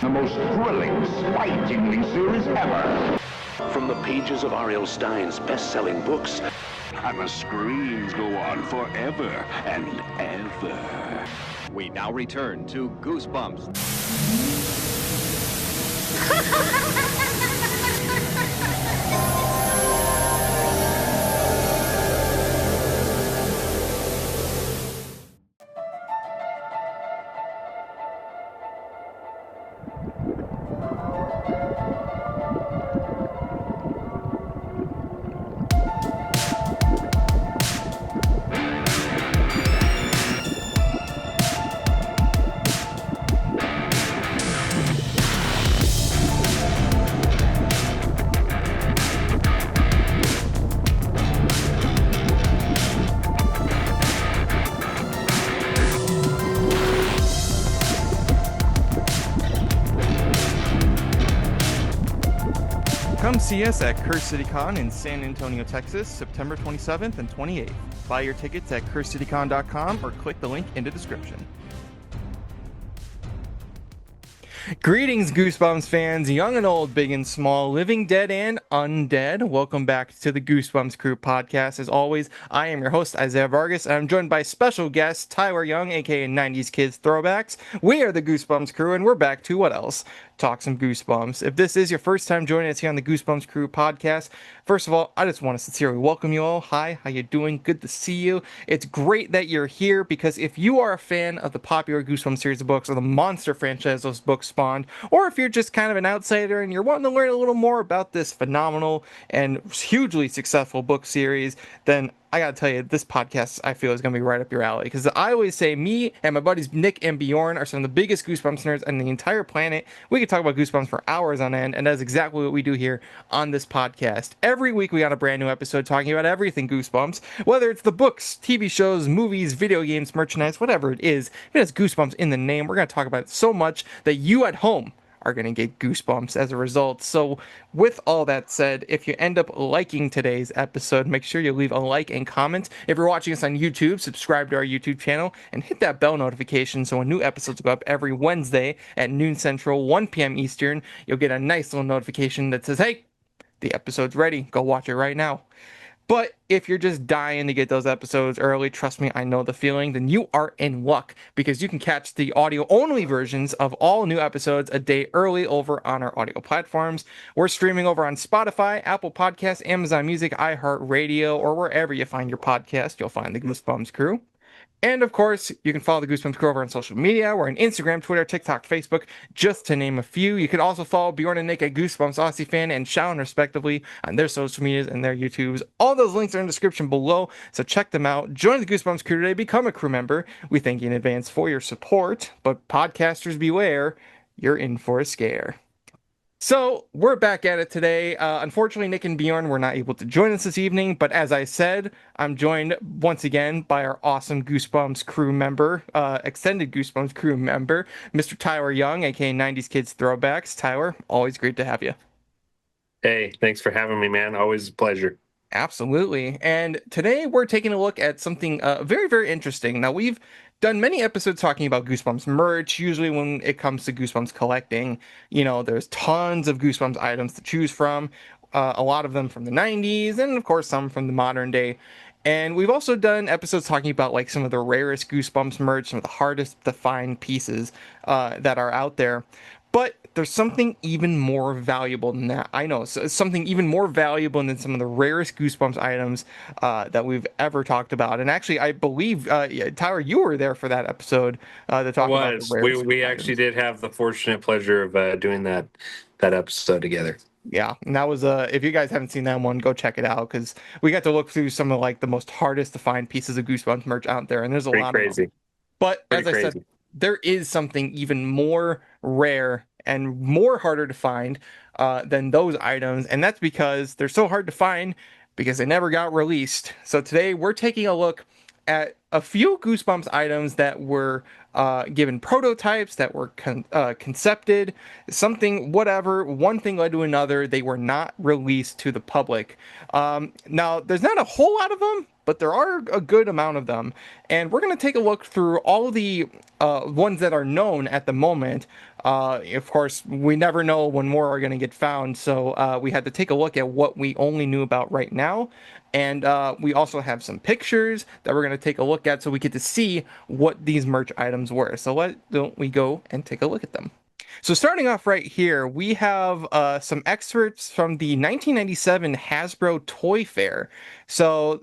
The most thrilling, spine-tingling series ever. From the pages of R.L. Stein's best-selling books, And the screams go on forever and ever. We now return to Goosebumps. Come see us at Curse City Con in San Antonio, Texas, September 27th and 28th. Buy your tickets at cursecitycon.com or click the link in the description. Greetings, Goosebumps fans, young and old, big and small, living dead and undead. Welcome back to the Goosebumps Crew Podcast. As always, I am your host, Isaiah Vargas, and I'm joined by special guest Tyler Young, aka 90s Kids Throwbacks. We are the Goosebumps Crew, and we're back to what else? Talk some Goosebumps. If this is your first time joining us here on the Goosebumps Crew Podcast, first of all, I just want to sincerely welcome you all. Hi, how you doing? Good to see you. It's great that you're here, because if you are a fan of the popular Goosebumps series of books or the monster franchise those books spawned, or if you're just kind of an outsider and you're wanting to learn a little more about this phenomenal and hugely successful book series, then I gotta tell you, this podcast, I feel, is gonna be right up your alley. Because I always say, me and my buddies Nick and Bjorn are some of the biggest Goosebumps nerds on the entire planet. We could talk about Goosebumps for hours on end, and that's exactly what we do here on this podcast. Every week we got a brand new episode talking about everything Goosebumps, whether it's the books, TV shows, movies, video games, merchandise, whatever it is. If it has Goosebumps in the name, we're gonna talk about it so much that you at home are going to get goosebumps as a result. So with all that said, if you end up liking today's episode, make sure you leave a like and comment. If you're watching us on YouTube, subscribe to our YouTube channel and hit that bell notification so when new episodes go up every Wednesday at noon Central, 1 p.m. Eastern, you'll get a nice little notification that says, hey, the episode's ready. Go watch it right now. But if you're just dying to get those episodes early, trust me, I know the feeling, then you are in luck, because you can catch the audio-only versions of all new episodes a day early over on our audio platforms. We're streaming over on Spotify, Apple Podcasts, Amazon Music, iHeartRadio, or wherever you find your podcast, you'll find the Goosebumps Crew. And of course, you can follow the Goosebumps Crew over on social media. We're on Instagram, Twitter, TikTok, Facebook, just to name a few. You can also follow Bjorn and Nick at Goosebumps Aussie Fan and Shaun, respectively, on their social medias and their YouTubes. All those links are in the description below, so check them out. Join the Goosebumps Crew today. Become a crew member. We thank you in advance for your support. But podcasters beware, you're in for a scare. So we're back at it today. Unfortunately, Nick and Bjorn were not able to join us this evening, but as I said, I'm joined once again by our awesome Goosebumps crew member, extended Goosebumps crew member, Mr. Tyler Young, aka 90s Kids Throwbacks. Tyler, always great to have you. Hey, thanks for having me, man. Always a pleasure. Absolutely. And today we're taking a look at something very, very interesting. Now, we've done many episodes talking about Goosebumps merch. Usually when it comes to Goosebumps collecting, you know, there's tons of Goosebumps items to choose from, a lot of them from the 90s, and of course some from the modern day. And we've also done episodes talking about like some of the rarest Goosebumps merch, some of the hardest to find pieces that are out there. But there's something even more valuable than that. I know, so it's something even more valuable than some of the rarest Goosebumps items that we've ever talked about. And actually, I believe, Tyler, you were there for that episode to talk about the rarest. We actually did have the fortunate pleasure of doing that episode together. Yeah, and that was if you guys haven't seen that one, go check it out, because we got to look through some of like the most hardest to find pieces of Goosebumps merch out there, and there's a lot of them. But as I said, there is something even more rare and more harder to find than those items, and that's because they're so hard to find because they never got released. So today we're taking a look at a few Goosebumps items that were given prototypes, that were concepted, something, whatever, one thing led to another. They were not released to the public. Now, there's not a whole lot of them, but there are a good amount of them. And we're going to take a look through all of the ones that are known at the moment. Of course, we never know when more are going to get found, so we had to take a look at what we only knew about right now. And we also have some pictures that we're going to take a look at so we get to see what these merch items were. So why don't we go and take a look at them? So starting off right here, we have some excerpts from the 1997 Hasbro Toy Fair. So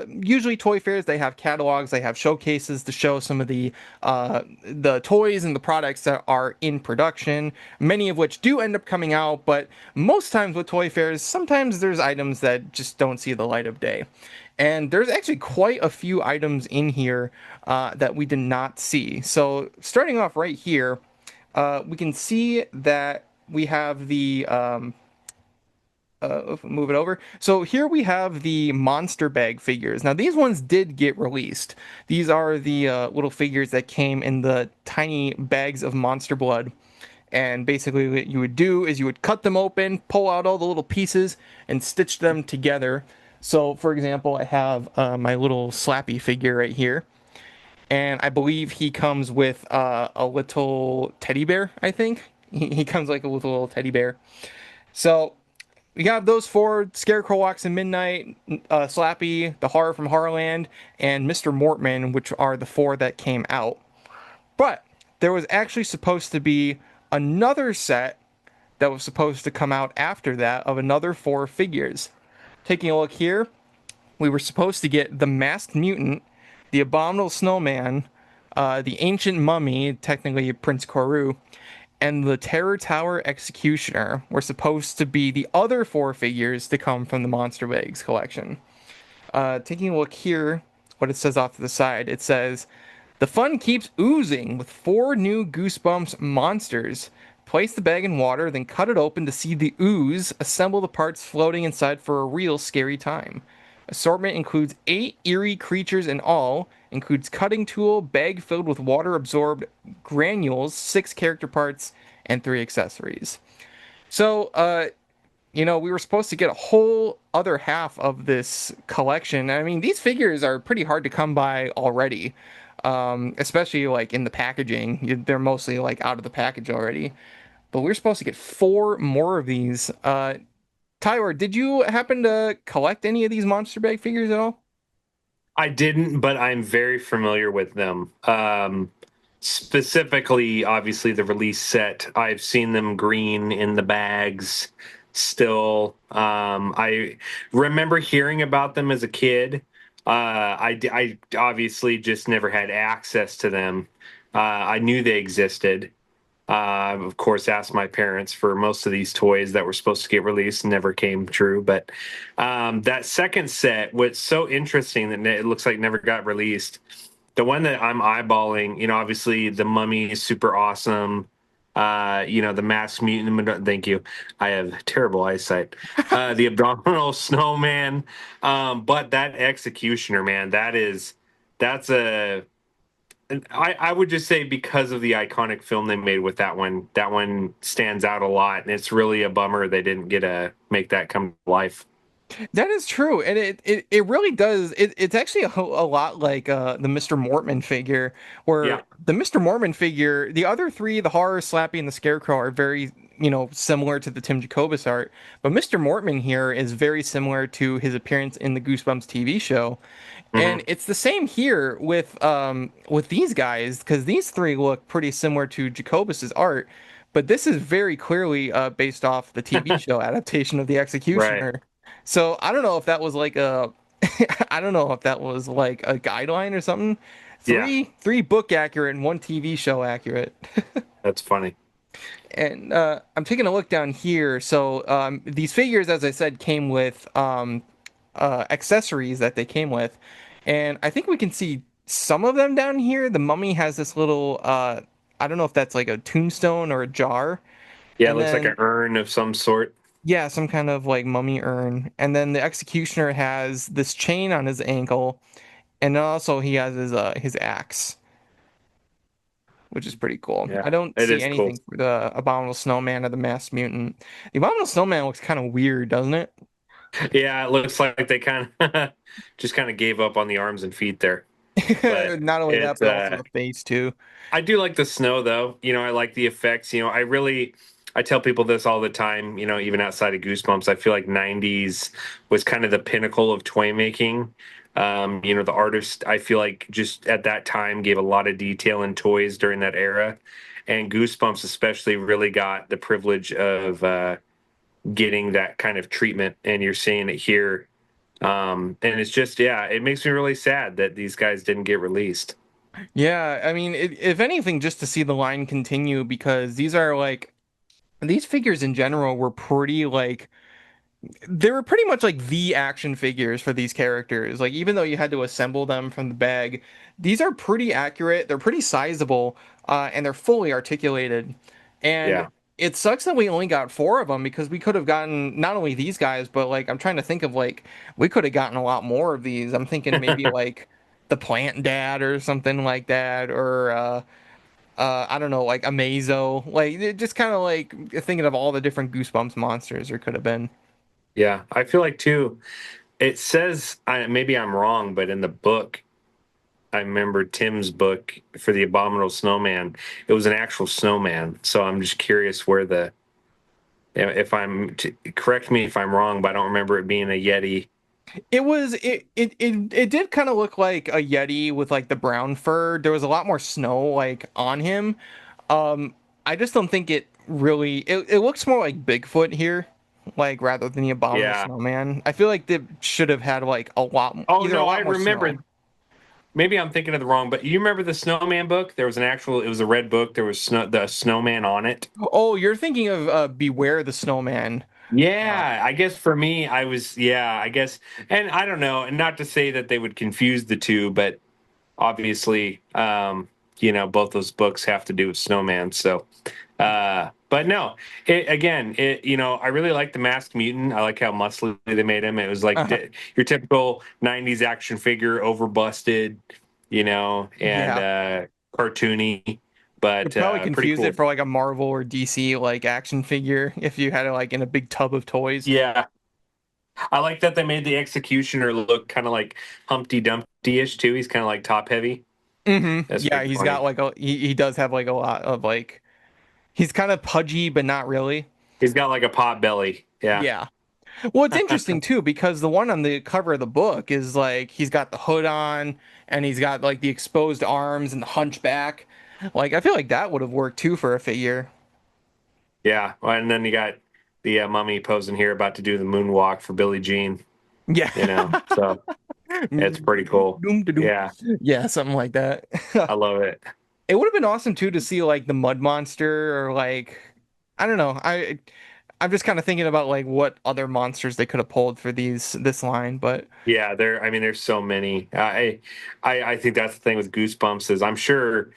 usually toy fairs, they have catalogs, they have showcases to show some of the toys and the products that are in production, many of which do end up coming out, but most times with toy fairs, sometimes there's items that just don't see the light of day. And there's actually quite a few items in here that we did not see. So starting off right here, we can see that we have the move it over. So here we have the monster bag figures. Now these ones did get released. These are the little figures that came in the tiny bags of monster blood. And basically what you would do is you would cut them open, pull out all the little pieces, and stitch them together. So for example, I have my little Slappy figure right here. And I believe he comes with a little teddy bear, I think. He comes like a little teddy bear. So we have those four: Scarecrow Walks in Midnight, Slappy, the Horror from Horrorland, and Mr. Mortman, which are the four that came out. But there was actually supposed to be another set that was supposed to come out after that of another four figures. Taking a look here, we were supposed to get the Masked Mutant, the Abominable Snowman, the Ancient Mummy, technically Prince Koru, and the Terror Tower Executioner were supposed to be the other four figures to come from the Monster Bags collection. Taking a look here, what it says off to the side, it says, "The fun keeps oozing with 4 new Goosebumps monsters. Place the bag in water, then cut it open to see the ooze. Assemble the parts floating inside for a real scary time. Assortment includes 8 eerie creatures in all, includes cutting tool, bag filled with water-absorbed granules, 6 character parts, and 3 accessories." So, we were supposed to get a whole other half of this collection. I mean, these figures are pretty hard to come by already, especially like in the packaging. They're mostly like out of the package already. But we're supposed to get 4 more of these. Tyler, did you happen to collect any of these monster bag figures at all? I didn't, but I'm very familiar with them. Specifically, obviously, the release set. I've seen them green in the bags still. I remember hearing about them as a kid. I obviously just never had access to them. I knew they existed. Of course, asked my parents for most of these toys that were supposed to get released, never came true. But that second set, what's so interesting that it looks like never got released. The one that I'm eyeballing, obviously the Mummy is super awesome. The Masked Mutant. Thank you. I have terrible eyesight. The Abominable Snowman, but that Executioner, man, that's a. I would just say because of the iconic film they made with that one stands out a lot, and it's really a bummer they didn't get to make that come to life. That is true, and it really does. It's actually a lot like the Mr. Mortman figure, where the Mr. Mortman figure, the other 3, the Horror, Slappy, and the Scarecrow, are very similar to the Tim Jacobus art, but Mr. Mortman here is very similar to his appearance in the Goosebumps TV show. And it's the same here with these guys, because these 3 look pretty similar to Jacobus's art, but this is very clearly based off the TV show adaptation of the Executioner. Right. So I don't know if that was like a I don't know if that was like a guideline or something. Three book accurate and 1 TV show accurate. That's funny. And I'm taking a look down here. So these figures, as I said, came with accessories that they came with, and I think we can see some of them down here. The Mummy has this little I don't know if that's like a tombstone or a jar. Yeah, it looks like an urn of some sort. Yeah, some kind of like mummy urn. And then the Executioner has this chain on his ankle, and also he has his axe, which is pretty cool. Yeah, I don't see anything for the Abominable Snowman or the Masked Mutant. The Abominable Snowman looks kind of weird, doesn't it? Yeah, it looks like they kind of just kind of gave up on the arms and feet there. But Not only that, it's but also the face too. I do like the snow though. I like the effects. I tell people this all the time, even outside of Goosebumps, I feel like 90s was kind of the pinnacle of toy making. The artist, I feel like just at that time gave a lot of detail in toys during that era. And Goosebumps especially really got the privilege of getting that kind of treatment. And you're seeing it here. And it's just, yeah, it makes me really sad that these guys didn't get released. Yeah, I mean, if anything, just to see the line continue, because these are like these figures in general were pretty like they were pretty much like the action figures for these characters. Like even though you had to assemble them from the bag, these are pretty accurate. They're pretty sizable, and they're fully articulated. And Yeah. it sucks that we only got four of them because we could have gotten not only these guys, but like I'm trying to think of like we could have gotten a lot more of these. I'm thinking maybe like the Plant Dad or something like that, or I don't know, like Amazo. Like just kind of like thinking of all the different Goosebumps monsters there could have been. Yeah, I feel like too. It says maybe I'm wrong, but in the book, I remember Tim's book for the Abominable Snowman. It was an actual snowman. So I'm just curious where if correct me if I'm wrong, but I don't remember it being a Yeti. It did kind of look like a Yeti with like the brown fur. There was a lot more snow like on him. Um, I just don't think it really it looks more like Bigfoot here, like rather than the Abominable Yeah. Snowman. I feel like they should have had like Oh either a no, I lot more remember. snow. Maybe I'm thinking of the wrong, but you remember the Snowman book? There was it was a red book. There was the snowman on it. Oh, you're thinking of Beware the Snowman. Uh, Yeah, I guess for me, I guess, and I don't know, and not to say that they would confuse the two, but obviously, both those books have to do with snowman. So, but no, I really like the Masked Mutant. I like how muscly they made him. It was like uh, your typical '90s action figure, over busted, and yeah. cartoony, You'd but probably pretty confuse cool. it for like a Marvel or DC like action figure if you had it like in a big tub of toys. Yeah, I like that they made the Executioner look kind of like Humpty Dumpty-ish too. He's kind of like top heavy. That's Yeah, pretty he's got funny. like he does have like a lot of like he's kind of pudgy but not really. He's got like a pot belly. Yeah. Yeah. Well, it's interesting too because the one on the cover of the book is like he's got the hood on and he's got like the exposed arms and the hunchback. Like I feel like that would have worked too for a figure. Yeah. Well, and then you got the mummy posing here about to do the moonwalk for Billie Jean, Yeah. so it's pretty cool. Doom, da, doom. Yeah. Yeah, something like that. I love it. It would have been awesome too to see like the mud monster or like I don't know. I'm just kind of thinking about like what other monsters they could have pulled for this line, but Yeah. I mean, there's so many. I think that's the thing with Goosebumps is I'm sure,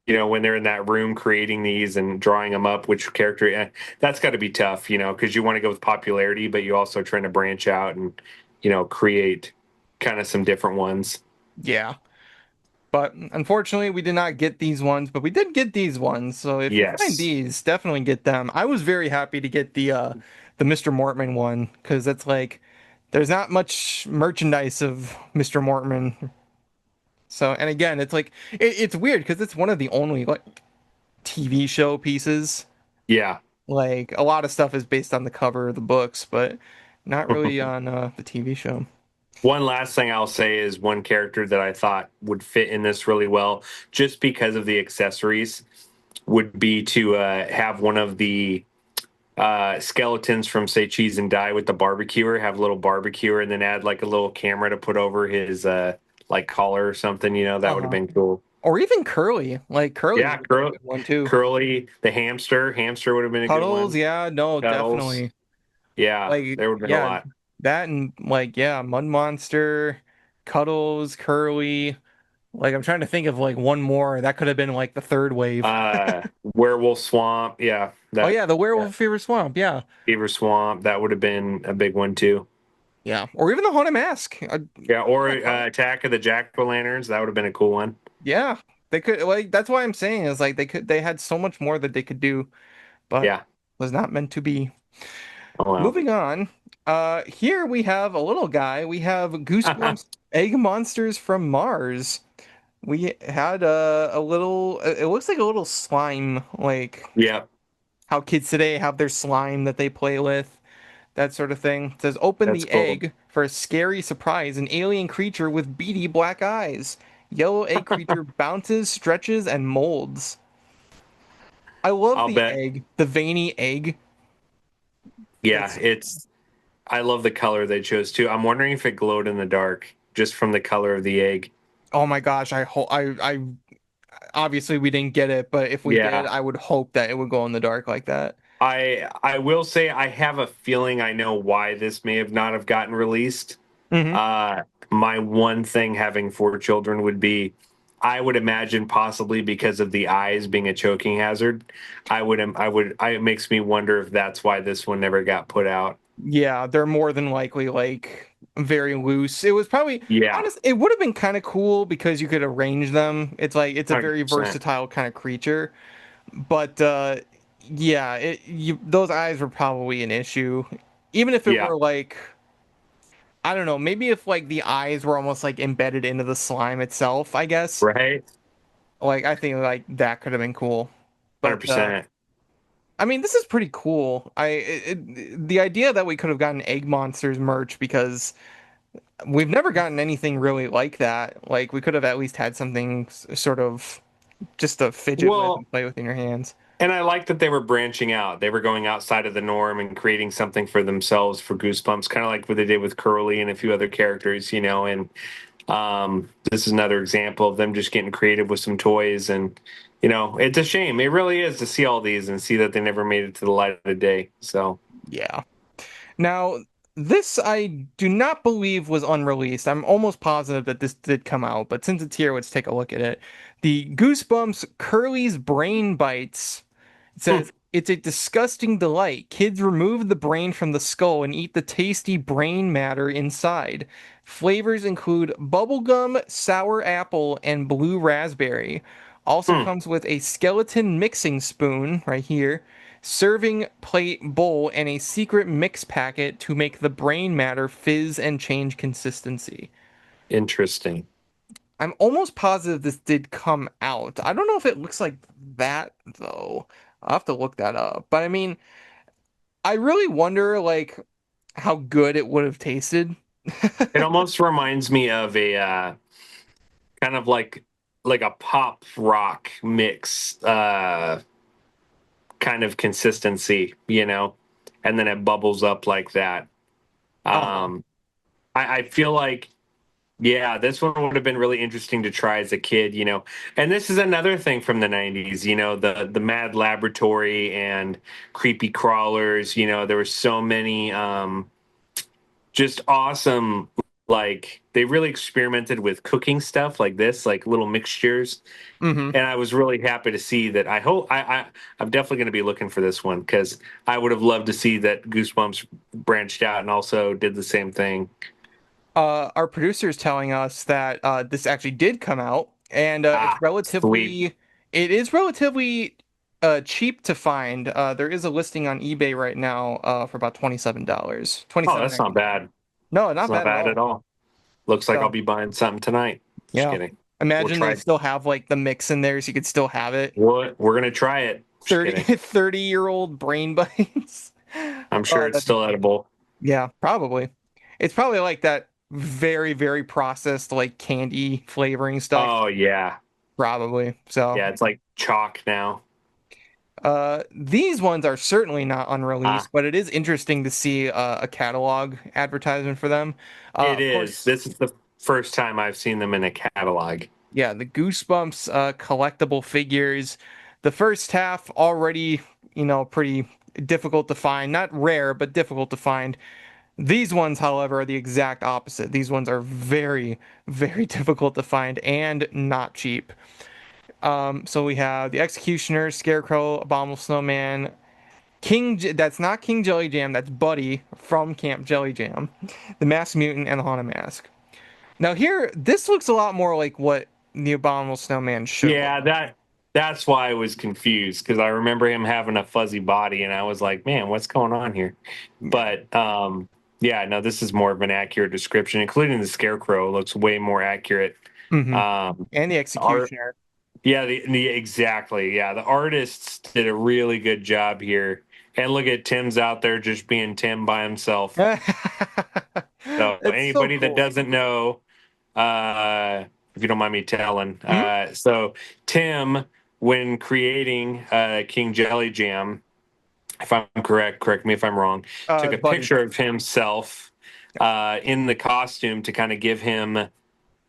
when they're in that room creating these and drawing them up, which character, that's got to be tough, because you want to go with popularity, but you also trying to branch out and, create kind of some different ones. yeah. But unfortunately, we did not get these ones, but we did get these ones. So if you find Yes. these, definitely get them. I was very happy to get the Mr. Mortman one because it's like there's not much merchandise of Mr. Mortman. So and again, it's like it's weird because it's one of the only like TV show pieces. Yeah. Like a lot of stuff is based on the cover of the books, but not really on the TV show. One last thing I'll say is one character that I thought would fit in this really well, just because of the accessories, would be to have one of the skeletons from say Cheese and Die with the barbecuer, have a little barbecuer, and then add like a little camera to put over his like collar or something. That would have Uh-huh. been cool. Or even Curly. Like Curly would Yeah, have been a good one too. Curly, the hamster would have been a good Cuddles, one. yeah, no, Cuddles, definitely. yeah, Like, there would have been a yeah, lot. that and like, yeah, Mud Monster, Cuddles, Curly. Like, I'm trying to think of like one more that could have been like the third wave. Werewolf Swamp, yeah, Oh that yeah, the yeah, Werewolf Fever Swamp, yeah, Beaver Swamp, that would have been a big one too. yeah, or even the Haunted Mask. Yeah, or Attack of the Jack-o'-lanterns. That would have been a cool one. Yeah, they could like that's why I'm saying is like they had so much more that they could do, but Yeah. was not meant to be. Oh wow. Moving on. Here we have a little guy. We have Goosebumps Egg Monsters from Mars. We had a little. It looks like a little slime, like Yeah, how kids today have their slime that they play with, that sort of thing. It says, "Open that's the cool. egg for a scary surprise. An alien creature with beady black eyes. Yellow egg creature bounces, stretches, and molds." I love I'll the bet. egg, the veiny egg. Yeah, That's I love the color they chose too. I'm wondering if it glowed in the dark just from the color of the egg. Oh my gosh, I obviously we didn't get it, but if we did, Yeah. I would hope that it would go in the dark like that. I will say I have a feeling I know why this may have not have gotten released. Hmm. My one thing having four children would be I would imagine possibly because of the eyes being a choking hazard. It makes me wonder if that's why this one never got put out. Yeah, they're more than likely like very loose. It was probably Yeah, honest. It would have been kind of cool because you could arrange them. It's like it's a very 100%. versatile kind of creature. But yeah, those eyes were probably an issue. Even if it Yeah, were like I don't know, maybe if like the eyes were almost like embedded into the slime itself, I guess. right? Like I think like that could have been cool. But 100%. I mean, this is pretty cool. The idea that we could have gotten Egg Monsters merch because we've never gotten anything really like that. Like we could have at least had something sort of just to fidget with Well, and play with in your hands. and I like that they were branching out. They were going outside of the norm and creating something for themselves for Goosebumps, kind of like what they did with Curly and a few other characters, and this is another example of them just getting creative with some toys. And, it's a shame. It really is to see all these and see that they never made it to the light of day. So, Yeah. Now, this I do not believe was unreleased. I'm almost positive that this did come out, but since it's here, let's take a look at it. The Goosebumps Curly's Brain Bites. It hmm, says, "It's a disgusting delight. Kids remove the brain from the skull and eat the tasty brain matter inside. Flavors include bubblegum, sour apple, and blue raspberry. Also hmm, comes with a skeleton mixing spoon right here, serving plate bowl, and a secret mix packet to make the brain matter fizz and change consistency." interesting. I'm almost positive this did come out. I don't know if it looks like that though. I'll have to look that up. But I mean, I really wonder like how good it would have tasted. It almost reminds me of a kind of like a pop rock mix kind of consistency, and then it bubbles up like that. Uh-huh. Um, I feel like, yeah, this one would have been really interesting to try as a kid. And this is another thing from the 90s, the Mad Laboratory and Creepy Crawlers. There were so many just awesome, like, they really experimented with cooking stuff like this, like little mixtures. Hmm. And I was really happy to see that. I'm definitely going to be looking for this one because I would have loved to see that Goosebumps branched out and also did the same thing. Our producer is telling us that this actually did come out, and Sweet. it is relatively cheap to find. There is a listing on eBay right now for about $27, twenty Oh, seven that's not ninety nine. bad. No, It's not not bad at bad at all. all. Looks like I'll So be buying something tonight. Just yeah, kidding. We'll imagine they try. still have like the mix in there, so you could still have it. What? We're gonna try it. Just 30 kidding. 30-year-old brain bites. I'm sure Oh, it's that'd be still funny. edible. Yeah, probably. It's probably like that very, very processed like candy flavoring stuff. Oh yeah, Probably. So, yeah. It's like chalk now. these ones are certainly not Ah, unreleased, but it is interesting to see a catalog advertisement for them. it Of is. course, This is the first time I've seen them in a catalog. yeah, the Goosebumps collectible figures. The first half already, pretty difficult to find. Not rare, but difficult to find. These ones, however, are the exact opposite. These ones are very, very difficult to find and not cheap. So we have the Executioner, Scarecrow, Abominable Snowman, that's not King Jelly Jam, that's Buddy from Camp Jelly Jam, the Masked Mutant, and the Haunted Mask. Now here, this looks a lot more like what the Abominable Snowman should look Yeah, like. That's why I was confused, because I remember him having a fuzzy body, and I was like, "Man, what's going on here?" Yeah. But yeah, no, this is more of an accurate description, including the scarecrow looks way more accurate. Hmm. Um, And the art, executioner. yeah, the exactly, yeah, the artists did a really good job here. And look at Tim's out there just being Tim by himself. So That's so anybody that cool. doesn't know, if you don't mind me telling, Mhm. so Tim, when creating King Jelly Jam, if I'm correct me if I'm wrong, took a Buddy. picture of himself in the costume to kind of give him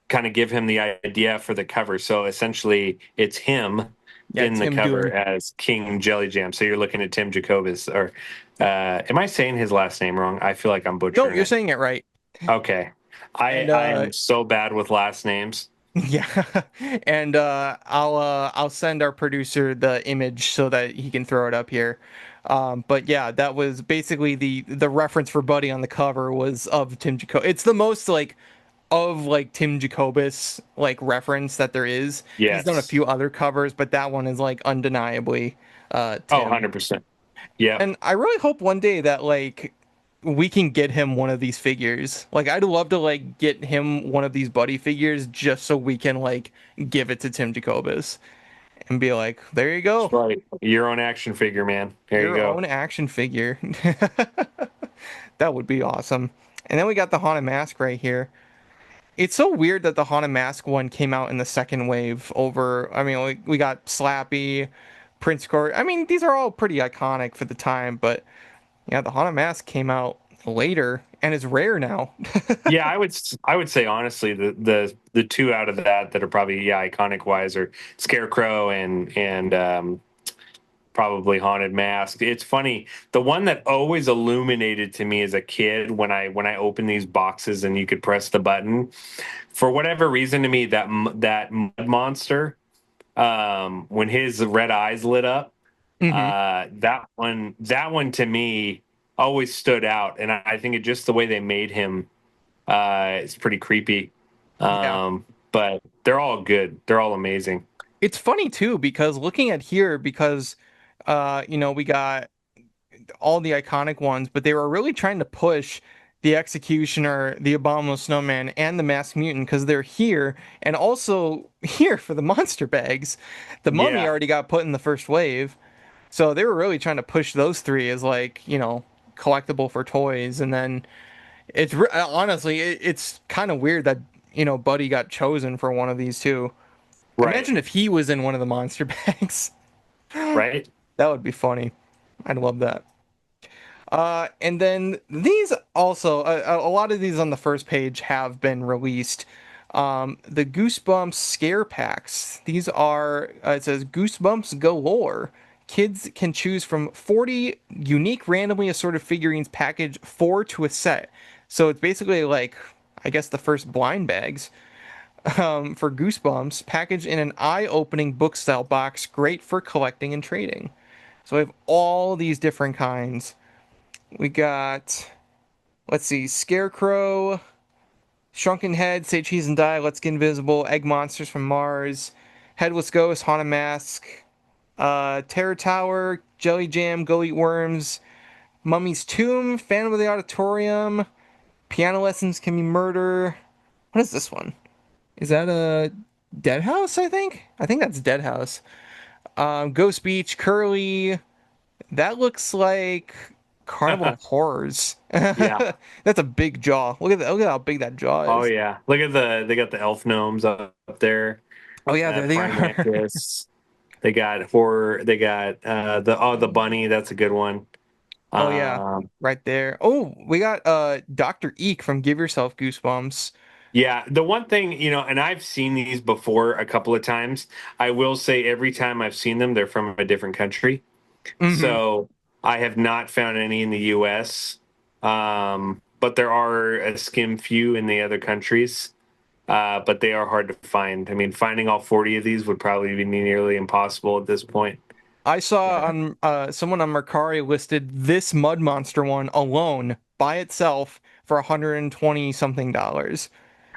the idea for the cover. So essentially, it's him Yeah, in the Tim cover doing. as King Jelly Jam. So you're looking at Tim Jacobus, or am I saying his last name wrong? I feel like I'm No, butchering you're it. saying it right. Okay. I And I am so bad with last names. yeah, and I'll send our producer the image so that he can throw it up here. But yeah, that was basically the reference for Buddy on the cover was of Tim Jacob. It's the most like of like Tim Jacobus like reference that there is. He's done a Yes. few other covers, but that one is like undeniably Oh, Tim. 100%. Yep. And I really hope one day that like we can get him one of these figures. Like I'd love to like get him one of these Buddy figures just so we can like give it to Tim Jacobus and be like, there you That's go. right. Your own action figure, man. There you Your go. own action figure. That would be awesome. And then we got the Haunted Mask right here. It's so weird that the Haunted Mask one came out in the second wave over. I mean, we got Slappy, Prince Court. I mean, these are all pretty iconic for the time, but yeah, the Haunted Mask came out later and is rare now. Yeah, I would say honestly the two out of that are probably, yeah, iconic wise are Scarecrow and probably Haunted Mask. It's funny, the one that always illuminated to me as a kid when I opened these boxes and you could press the button, for whatever reason, to me that mud monster, when his red eyes lit up, Hmm. that one to me always stood out, and I think it just the way they made him, it's pretty creepy. Yeah. But they're all good. They're all amazing. It's funny too because looking at here because we got all the iconic ones, but they were really trying to push the Executioner, the Abominable Snowman, and the Masked Mutant because they're here and also here for the monster bags. The Mummy Yeah, already got put in the first wave, so they were really trying to push those three as like, collectible for toys. And then honestly, it's kind of weird that, Buddy got chosen for one of these too. right, Imagine if he was in one of the monster bags. right. That would be funny. I'd love that. And then these also, a lot of these on the first page have been released. The Goosebumps scare packs. These are, it says Goosebumps galore. Kids can choose from 40 unique, randomly assorted figurines, package 4 to a set. So it's basically like, I guess, the first blind bags for Goosebumps, packaged in an eye opening book style box, great for collecting and trading. So we have all these different kinds. We got, let's see, Scarecrow, Shrunken Head, Say Cheese and Die, Let's Get Invisible, Egg Monsters from Mars, Headless Ghost, Haunted Mask, Terror Tower, Jelly Jam, Go Eat Worms, Mummy's Tomb, Phantom of the Auditorium, Piano Lessons Can Be Murder. What is this one? Is that a Dead House, I think? I think that's Dead House. Ghost Beach, Curly. That looks like Carnival of Horrors. Yeah. That's a big jaw. Look at how big that jaw Oh is. yeah. Look at they got the elf gnomes up there. Oh yeah, there they Prime are. Mantis. They got horror. They got the bunny. That's a good one. Oh yeah, Um, right there. Oh, we got Dr. Eek from Give Yourself Goosebumps. Yeah, the one thing, and I've seen these before a couple of times. I will say every time I've seen them, they're from a different country. Hmm. So I have not found any in the US. But there are a skim few in the other countries. But they are hard to find. I mean, finding all 40 of these would probably be nearly impossible at this point. I saw on someone on Mercari listed this Mud Monster one alone by itself for 120 something dollars.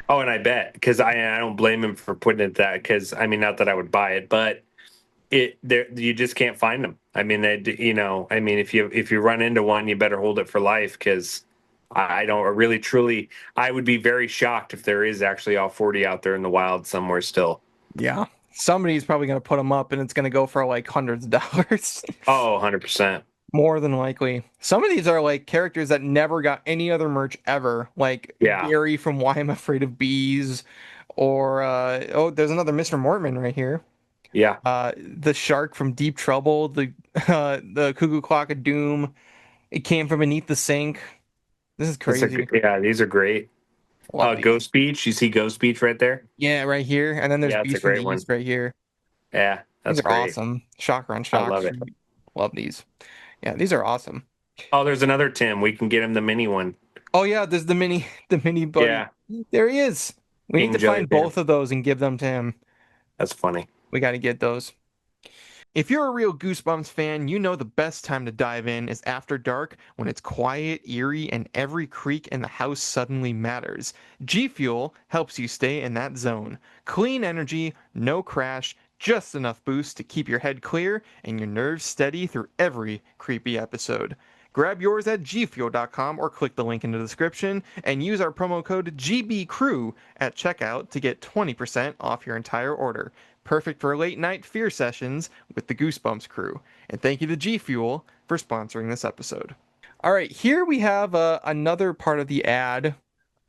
Oh, and I bet, because I don't blame him for putting it that, because I mean, not that I would buy it, but you just can't find them. I mean, if you run into one, you better hold it for life, because I don't really truly. I would be very shocked if there is actually all 40 out there in the wild somewhere still. Yeah. Somebody's probably going to put them up and it's going to go for like hundreds of dollars. Oh, 100%. More than likely. Some of these are like characters that never got any other merch ever, like Yeah. Gary from Why I'm Afraid of Bees, or there's another Mr. Mortman right here. Yeah. The shark from Deep Trouble, the Cuckoo Clock of Doom. It came from beneath the sink. This is crazy. Yeah, these are great. Love these. Ghost Beach. You see Ghost Beach right there? Yeah, right here. And then there's Yeah, it's a Beast from great the one. East right here. Yeah, that's These are great. awesome. Shocker on I Shock love it. Street. Love these. Yeah, these are awesome. Oh, there's another Tim. We can get him the mini one. Oh yeah, there's the mini buddy. Yeah. There he is. We need King to find Jelly both of those and give them to him. That's funny. We got to get those. If you're a real Goosebumps fan, you know the best time to dive in is after dark, when it's quiet, eerie, and every creak in the house suddenly matters. G Fuel helps you stay in that zone. Clean energy, no crash, just enough boost to keep your head clear and your nerves steady through every creepy episode. Grab yours at gfuel.com or click the link in the description and use our promo code GBCREW at checkout to get 20% off your entire order. Perfect for late night fear sessions with the Goosebumps Crew. And thank you to G Fuel for sponsoring this episode. All right, here we have another part of the ad.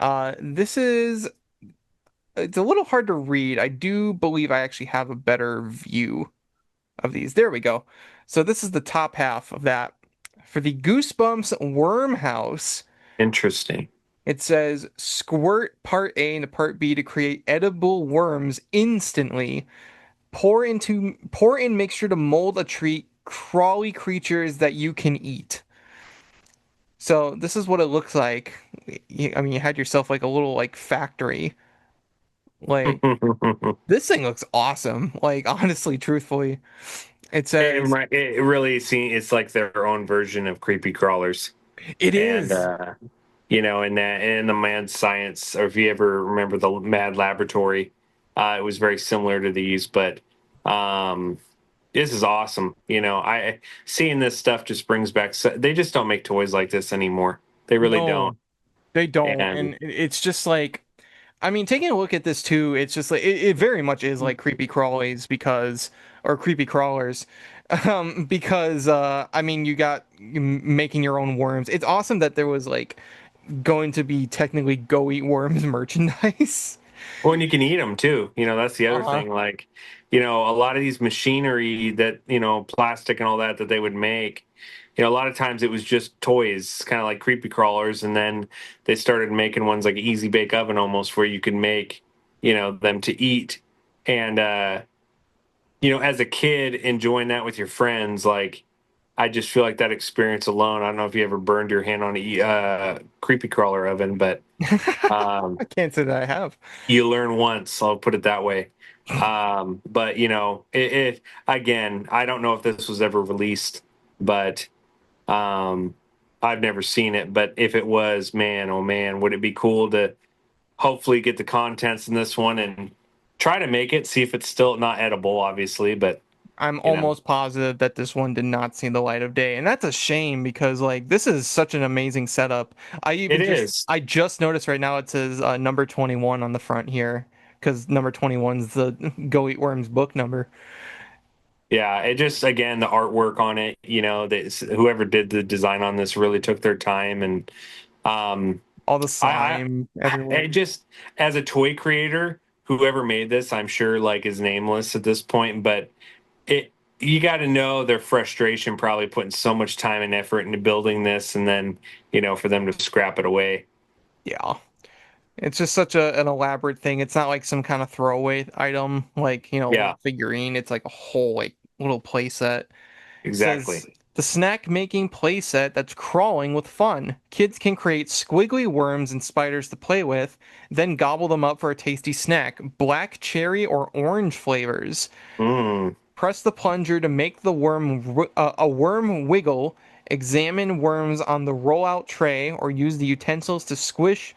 It's a little hard to read. I do believe I actually have a better view of these. There we go. So this is the top half of that. For the Goosebumps Worm House, Interesting. it says squirt part A into part B to create edible worms instantly. Pour in mixture to mold a treat crawly creatures that you can eat. So this is what it looks like. I mean, you had yourself like a little like factory. Like this thing looks awesome. Like honestly, truthfully, it says It really it's like their own version of creepy crawlers. it is. And in the Mad Science, or if you ever remember the Mad Laboratory, it was very similar to these. But this is awesome. I seeing this stuff just brings back. They just don't make toys like this anymore. They really No, don't. They don't, And and it's just like, I mean, taking a look at this too, it's just like it very much is like creepy crawlies or creepy crawlers, because I mean, you got making your own worms. It's awesome that there was like going to be technically go eat worms merchandise. Well, and you can eat them too. That's the other Uh-huh. thing. Like, a lot of these machinery that, plastic and all that they would make, a lot of times it was just toys, kind of like creepy crawlers. And then they started making ones like Easy Bake Oven almost, where you could make, them to eat. And, as a kid enjoying that with your friends, like, I just feel like that experience alone. I don't know if you ever burned your hand on a creepy crawler oven, but I can't say that I have. you learn once. I'll put it that way. But it again, I don't know if this was ever released, but I've never seen it. But if it was, man, oh man, would it be cool to hopefully get the contents in this one and try to make it, see if it's still not edible, obviously, but I'm almost positive that this one did not see the light of day, and that's a shame because like this is such an amazing setup. I just noticed right now it says number 21 on the front here because number 21 is the Go Eat Worms book number. Yeah, it just, again, the artwork on it, whoever did the design on this really took their time. And All the slime everywhere. I just, as a toy creator, whoever made this, I'm sure like is nameless at this point, but you got to know their frustration, probably putting so much time and effort into building this, and then for them to scrap it away. Yeah. It's just such an elaborate thing. It's not like some kind of throwaway item, like, Yeah. figurine. It's like a whole like little play set. Exactly. Says, the snack making play set that's crawling with fun. Kids can create squiggly worms and spiders to play with, then gobble them up for a tasty snack. Black cherry or orange flavors. Press the plunger to make the a worm wiggle. Examine worms on the rollout tray or use the utensils to squish,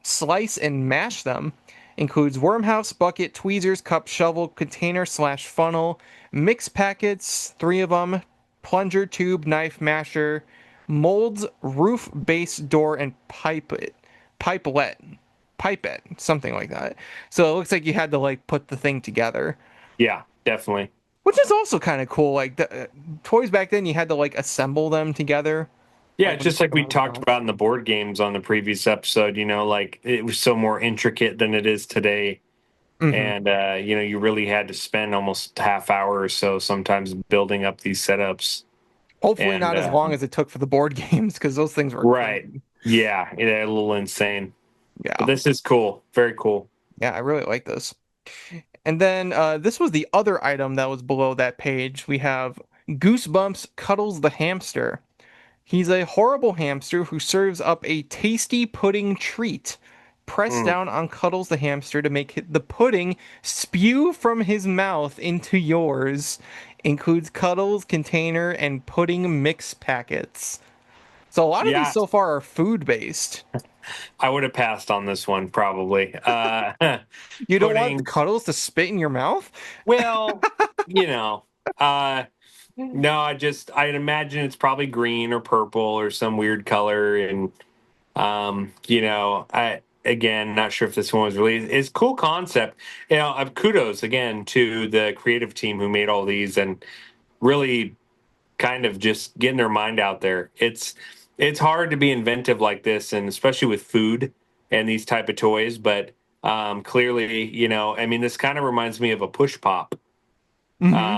slice, and mash them. Includes wormhouse, bucket, tweezers, cup, shovel, container / funnel. mix packets, 3 of them, plunger, tube, knife, masher, molds, roof, base, door, and pipelet, something like that. So it looks like you had to like put the thing together, Yeah, definitely. which is also kind of cool. Like the toys back then, you had to like assemble them together. Yeah, Like when you just like put them we out of the talked box. about in the board games on the previous episode, like it was so more intricate than it is today. Hmm. And you really had to spend almost half hour or so sometimes building up these setups. Hopefully And not as long as it took for the board games because those things were right. crazy. Yeah, a little insane. But Yeah, this is cool. Very cool. yeah, I really like this. And then this was the other item that was below that page. We have Goosebumps Cuddles the Hamster. He's a horrible hamster who serves up a tasty pudding treat. Press Mm. down on Cuddles the hamster to make the pudding spew from his mouth into yours. Includes Cuddles, container, and pudding mix packets. So a lot of these Yeah, so far are food based. I would have passed on this one probably. You don't want the Pudding. Cuddles to spit in your mouth? Well, you know, uh, no, I'd imagine it's probably green or purple or some weird color. And, I, again, not sure if this one was released. It's a cool concept. Kudos again to the creative team who made all these and really kind of just getting their mind out there. It's hard to be inventive like this, and especially with food and these type of toys. But clearly, this kind of reminds me of a push pop, Hmm.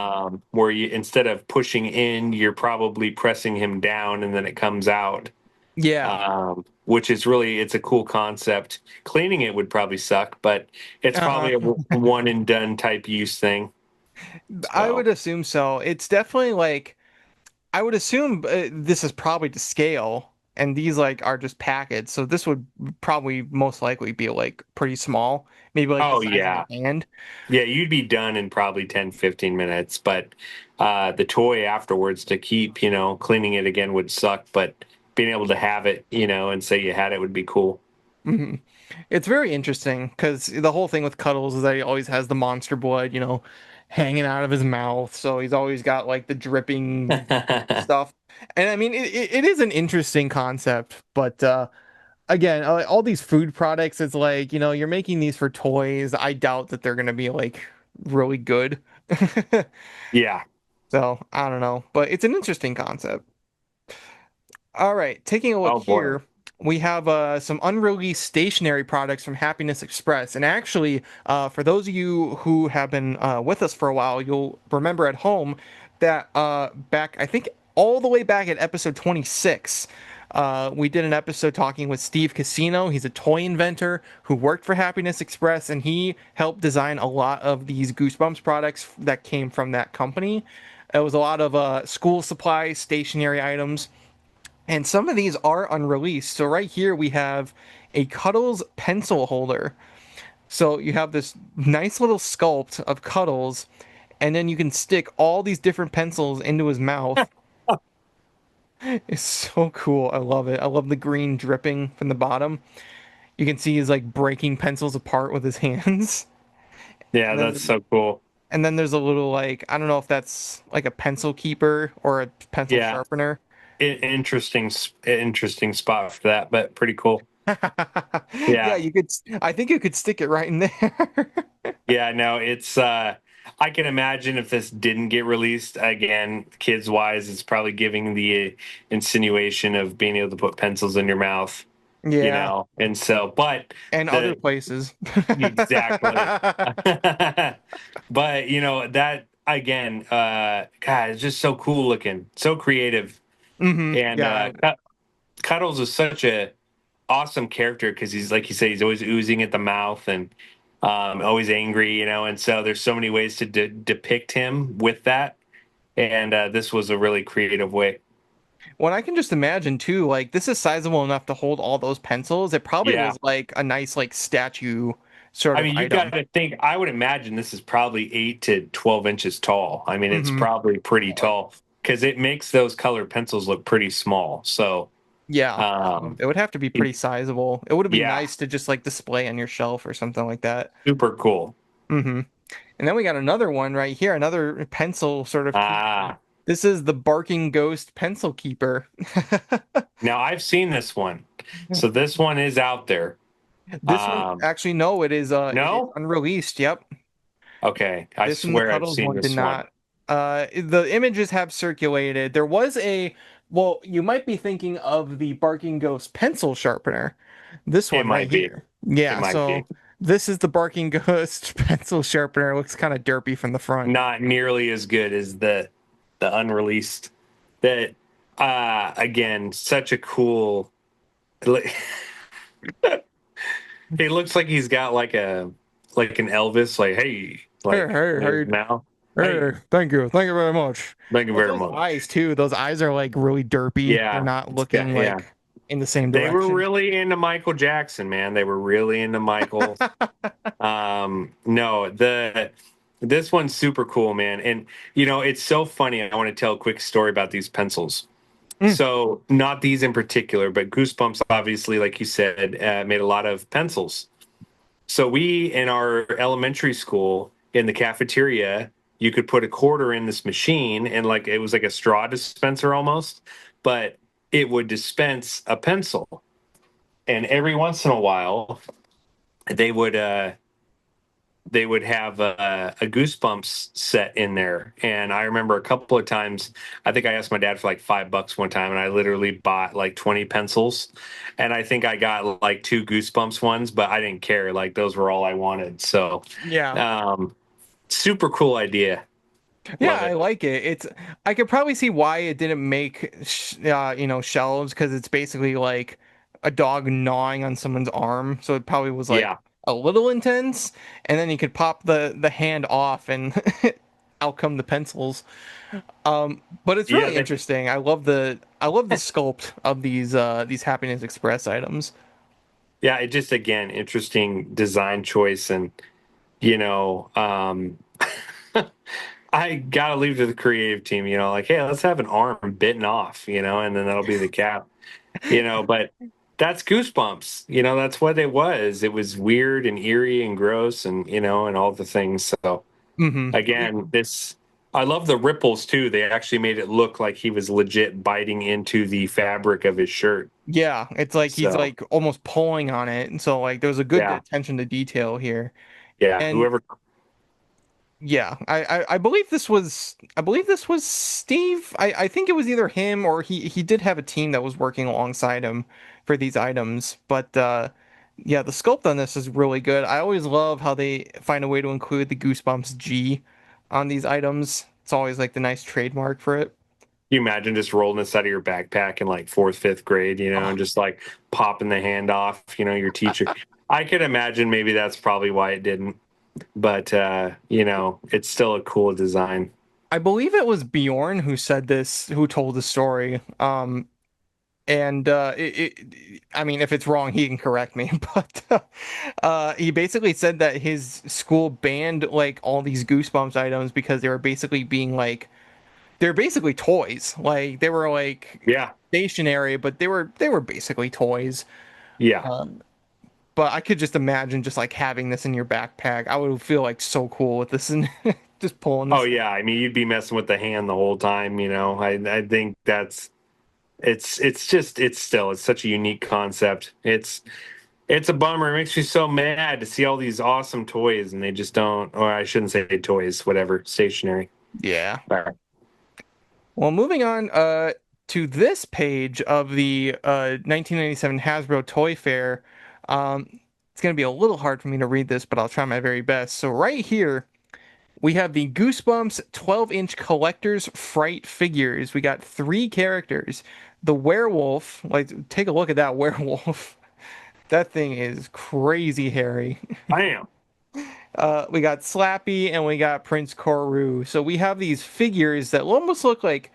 where you instead of pushing in, you're probably pressing him down, and then it comes out. Yeah. Which is really it's a cool concept. Cleaning it would probably suck, but it's Uh-huh. probably a one and done type use thing. I would So assume so. It's definitely like I would assume this is probably to scale, and these like are just packets. So this would probably most likely be like pretty small, maybe like the oh size of a yeah. hand. Yeah, you'd be done in probably 10, 15 minutes, but the toy afterwards to keep, cleaning it again would suck, but being able to have it, and say you had it would be cool. Hmm. It's very interesting because the whole thing with Cuddles is that he always has the monster blood, hanging out of his mouth. So he's always got like the dripping stuff. And I mean, it is an interesting concept, but again, all these food products, it's like, you're making these for toys. I doubt that they're going to be like really good. Yeah. So I don't know, but it's an interesting concept. All right, taking a look Oh boy. here, we have some unreleased stationery products from Happiness Express. And actually, for those of you who have been with us for a while, you'll remember at home that back, I think all the way back at episode 26, we did an episode talking with Steve Casino. He's a toy inventor who worked for Happiness Express, and he helped design a lot of these Goosebumps products that came from that company. It was a lot of school supplies, stationery items. And some of these are unreleased. So right here we have a Cuddles pencil holder. So you have this nice little sculpt of Cuddles, and then you can stick all these different pencils into his mouth. It's so cool. I love it. I love the green dripping from the bottom. You can see he's like breaking pencils apart with his hands. Yeah, And that's then so cool. and then there's a little like I don't know if that's like a pencil keeper or a pencil Yeah. sharpener. Interesting spot for that, but pretty cool. Yeah, Yeah. you could. I think you could stick it right in there. Yeah, no, it's I can imagine if this didn't get released again, kids wise, it's probably giving the insinuation of being able to put pencils in your mouth, Yeah, and so, but and other the places. exactly, but that again, God, it's just so cool looking, so creative, and Yeah. Cuddles is such a awesome character because he's like you say, he's always oozing at the mouth and always angry, and so there's so many ways to depict him with that, and this was a really creative way. Well, I can just imagine too. Like this is sizable enough to hold all those pencils. It probably Yeah, was like a nice like statue sort I of mean, you got item. to think. I would imagine this is probably 8 to 12 inches tall. I mean, it's Hmm. probably pretty tall because it makes those colored pencils look pretty small. So, Yeah, um, it would have to be pretty sizable. It would have been yeah, nice to just like display on your shelf or something like that. super cool. Hmm. And then we got another one right here, another pencil sort of. Ah, This is the Barking Ghost Pencil Keeper. now I've seen this one. So this one is out there. This one, actually, no, it is No? unreleased. Yep. Okay. I This and the swear I've Cuddles seen one did this one. not. The images have circulated. There was well, you might be thinking of the Barking Ghost pencil sharpener. This It one right might be. here. It Yeah, might be. so this is the Barking Ghost pencil sharpener. It looks kind of derpy from the front. Not nearly as good as the unreleased. That again, such a cool. He looks like he's got like an Elvis, like hey, Hey, like hey, hey, now. hey, Hey, thank you very much. thank you Well, very those much. eyes too. Those eyes are like really derpy. They're Yeah, not looking yeah. like in the same They were direction. really into Michael Jackson, man. They were really into Michael. No, this one's super cool, man. And it's so funny. I want to tell a quick story about these pencils. Mm. So, not these in particular, but Goosebumps, obviously, like you said, made a lot of pencils. So, we in our elementary school in the cafeteria, you could put a quarter in this machine, and like it was like a straw dispenser almost, but it would dispense a pencil. And every once in a while, they would have a Goosebumps set in there. And I remember a couple of times, I think I asked my dad for like $5 one time, and I literally bought like 20 pencils. And I think I got like two Goosebumps ones, but I didn't care. Like those were all I wanted. So, Yeah. super cool idea. Yeah, Love I it. like it. I could probably see why it didn't make shelves, because it's basically like a dog gnawing on someone's arm, so it probably was like Yeah. a little intense. And then you could pop the hand off, and out come the pencils. But it's Yeah. really interesting. I love the sculpt of these Happiness Express items. Yeah. It just, again, interesting design choice. And, you know, um, I gotta leave to the creative team, like, hey, let's have an arm bitten off, and then that'll be the cap, but that's Goosebumps, that's what it was. It was weird and eerie and gross and, and all the things. So Hmm. again, I love the ripples too. They actually made it look like he was legit biting into the fabric of his shirt. Yeah, it's like he's So like almost pulling on it, and so like there's a good yeah, attention to detail here. yeah. And Whoever, yeah, I believe this was Steve. I think it was either him or he did have a team that was working alongside him for these items. But yeah, the sculpt on this is really good. I always love how they find a way to include the Goosebumps G on these items. It's always like the nice trademark for it. you imagine just rolling this out of your backpack in like fourth, fifth grade, Oh, and just like popping the hand off, your teacher. I could imagine maybe that's probably why it didn't, but it's still a cool design. I believe it was Bjorn who said this, who told the story. And I mean, if it's wrong, he can correct me. But he basically said that his school banned like all these Goosebumps items because they were basically being like they're basically toys. Like they were like Yeah, stationary, but they were basically toys. yeah. Um, but I could just imagine just like having this in your backpack. I would feel like so cool with this and just pulling Oh this. yeah. I mean, you'd be messing with the hand the whole time. I think it's such a unique concept. It's a bummer. It makes me so mad to see all these awesome toys and they just don't, or I shouldn't say toys, whatever, stationary. Yeah. All right. Well, moving on to this page of the 1997 Hasbro Toy Fair. It's going to be a little hard for me to read this, but I'll try my very best. So right here, we have the Goosebumps 12-inch collector's fright figures. We got three characters. The werewolf, like take a look at that werewolf. That thing is crazy hairy. Bam. We got Slappy and we got Prince Koru. So we have these figures that almost look like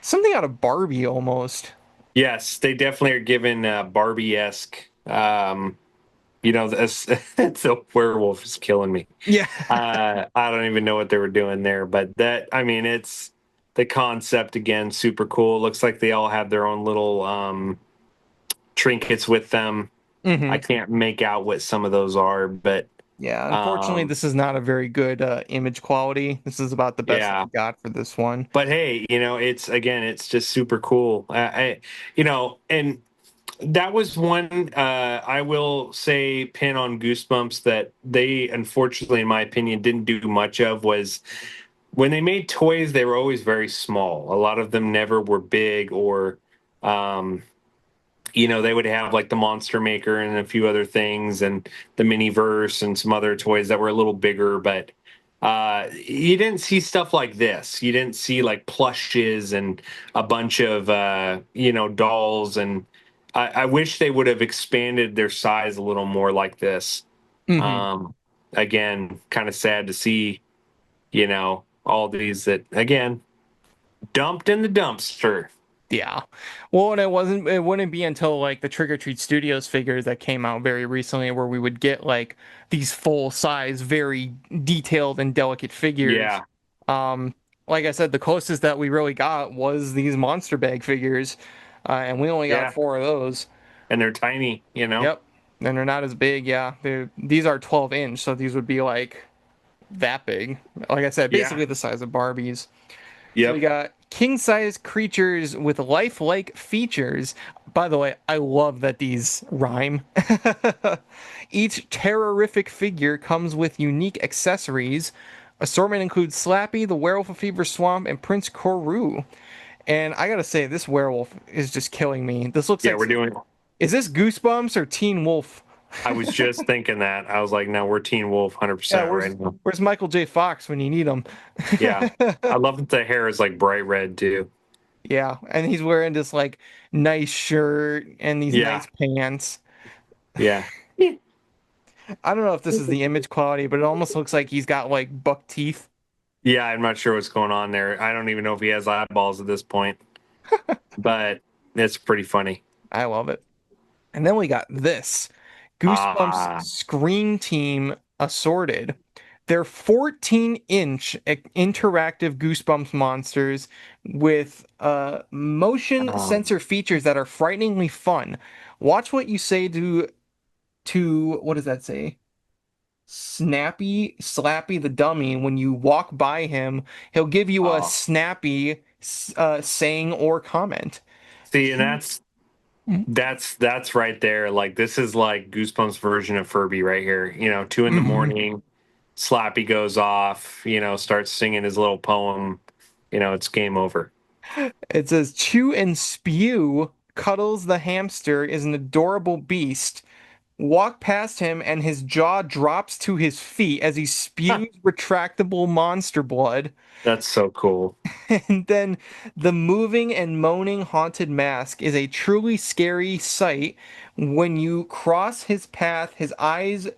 something out of Barbie almost. Yes, they definitely are given Barbie-esque. The werewolf is killing me. Yeah. I don't even know what they were doing there, but it's the concept again, super cool. Looks like they all have their own little trinkets with them. I Hmm. can't make out what some of those are, but Yeah, unfortunately, Um, this is not a very good image quality. This is about the best that yeah, we got for this one. but hey, it's again, it's just super cool. And that was one I will say pin on Goosebumps that they unfortunately, in my opinion, didn't do much of was when they made toys, they were always very small. A lot of them never were big or um, they would have like the Monster Maker and a few other things and the Miniverse and some other toys that were a little bigger, but you didn't see stuff like this. You didn't see like plushes and a bunch of dolls, and I wish they would have expanded their size a little more like this. Hmm. Um, Again, kind of sad to see, all these that again dumped in the dumpster. Yeah. Well, and it wouldn't be until like the Trick or Treat Studios figures that came out very recently where we would get like these full size, very detailed and delicate figures. Yeah, Um, like I said, the closest that we really got was these monster bag figures, and we only got yeah, four of those. and they're tiny. Yep. And they're not as big. Yeah. These are 12-inch, so these would be like that big. Like I said, Yeah. basically the size of Barbies. So we Yep. got king-size creatures with lifelike features. By the way, I love that these rhyme. Each terrorific figure comes with unique accessories. Assortment includes Slappy, the Werewolf of Fever Swamp, and Prince Koru. And I gotta say, this werewolf is just killing me. This looks Yeah, like, we're doing. is this Goosebumps or Teen Wolf? I was just thinking that. I was like, no, we're Teen Wolf Yeah, 100% right now. where's Michael J. Fox when you need him? Yeah. I love that the hair is like bright red too. Yeah, and he's wearing this like nice shirt and these Yeah. nice pants. Yeah. I don't know if this is the image quality, but it almost looks like he's got like buck teeth. Yeah, I'm not sure what's going on there. I don't even know if he has eyeballs at this point, but it's pretty funny. I love it. And then we got this Goosebumps Ah. Scream Team Assorted. They're 14-inch interactive Goosebumps monsters with motion Um, sensor features that are frighteningly fun. Watch what you say to what does that say? Snappy, Slappy the dummy. When you walk by him, he'll give you a oh. snappy saying or comment. See, and that's right there. Like this is like Goosebumps version of Furby right here. 2 in the Mhm. morning, Slappy goes off, starts singing his little poem. It's game over. It says, Chew and Spew Cuddles the hamster is an adorable beast. Walk past him and his jaw drops to his feet as he spews retractable monster blood. That's so cool. And then the moving and moaning haunted mask is a truly scary sight. When you cross his path, his eyes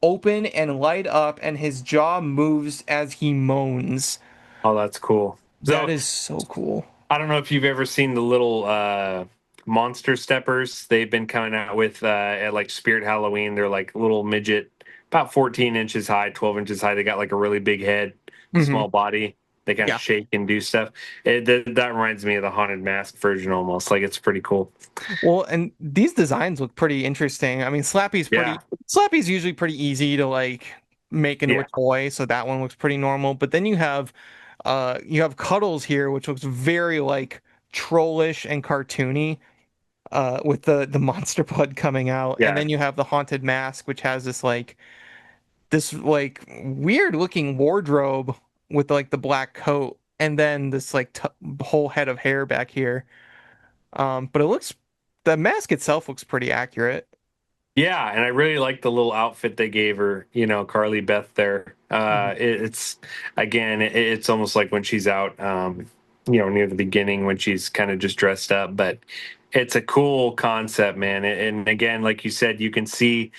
open and light up, and his jaw moves as he moans. Oh, that's cool. That So is so cool. I don't know if you've ever seen the little monster steppers they've been coming out with at like Spirit Halloween. They're like little midget, about 14 inches high, 12 inches high. They got like a really big head, Hmm. small body. They kind of Yeah. shake and do stuff. That reminds me of the haunted mask version almost. Like it's pretty cool. Well, and these designs look pretty interesting. I mean, Yeah. Slappy's usually pretty easy to like make into a Yeah. toy, so that one looks pretty normal. But then you have Cuddles here, which looks very like trollish and cartoony, with the monster blood coming out. And Yeah. then you have the Haunted Mask, which has this like weird looking wardrobe with like the black coat, and then this like t whole head of hair back here. But the mask itself looks pretty accurate. Yeah, and I really like the little outfit they gave her, Carly Beth there. Mhm. It's again, it's almost like when she's out, near the beginning when she's kind of just dressed up, but it's a cool concept, man. And again, like you said, you can see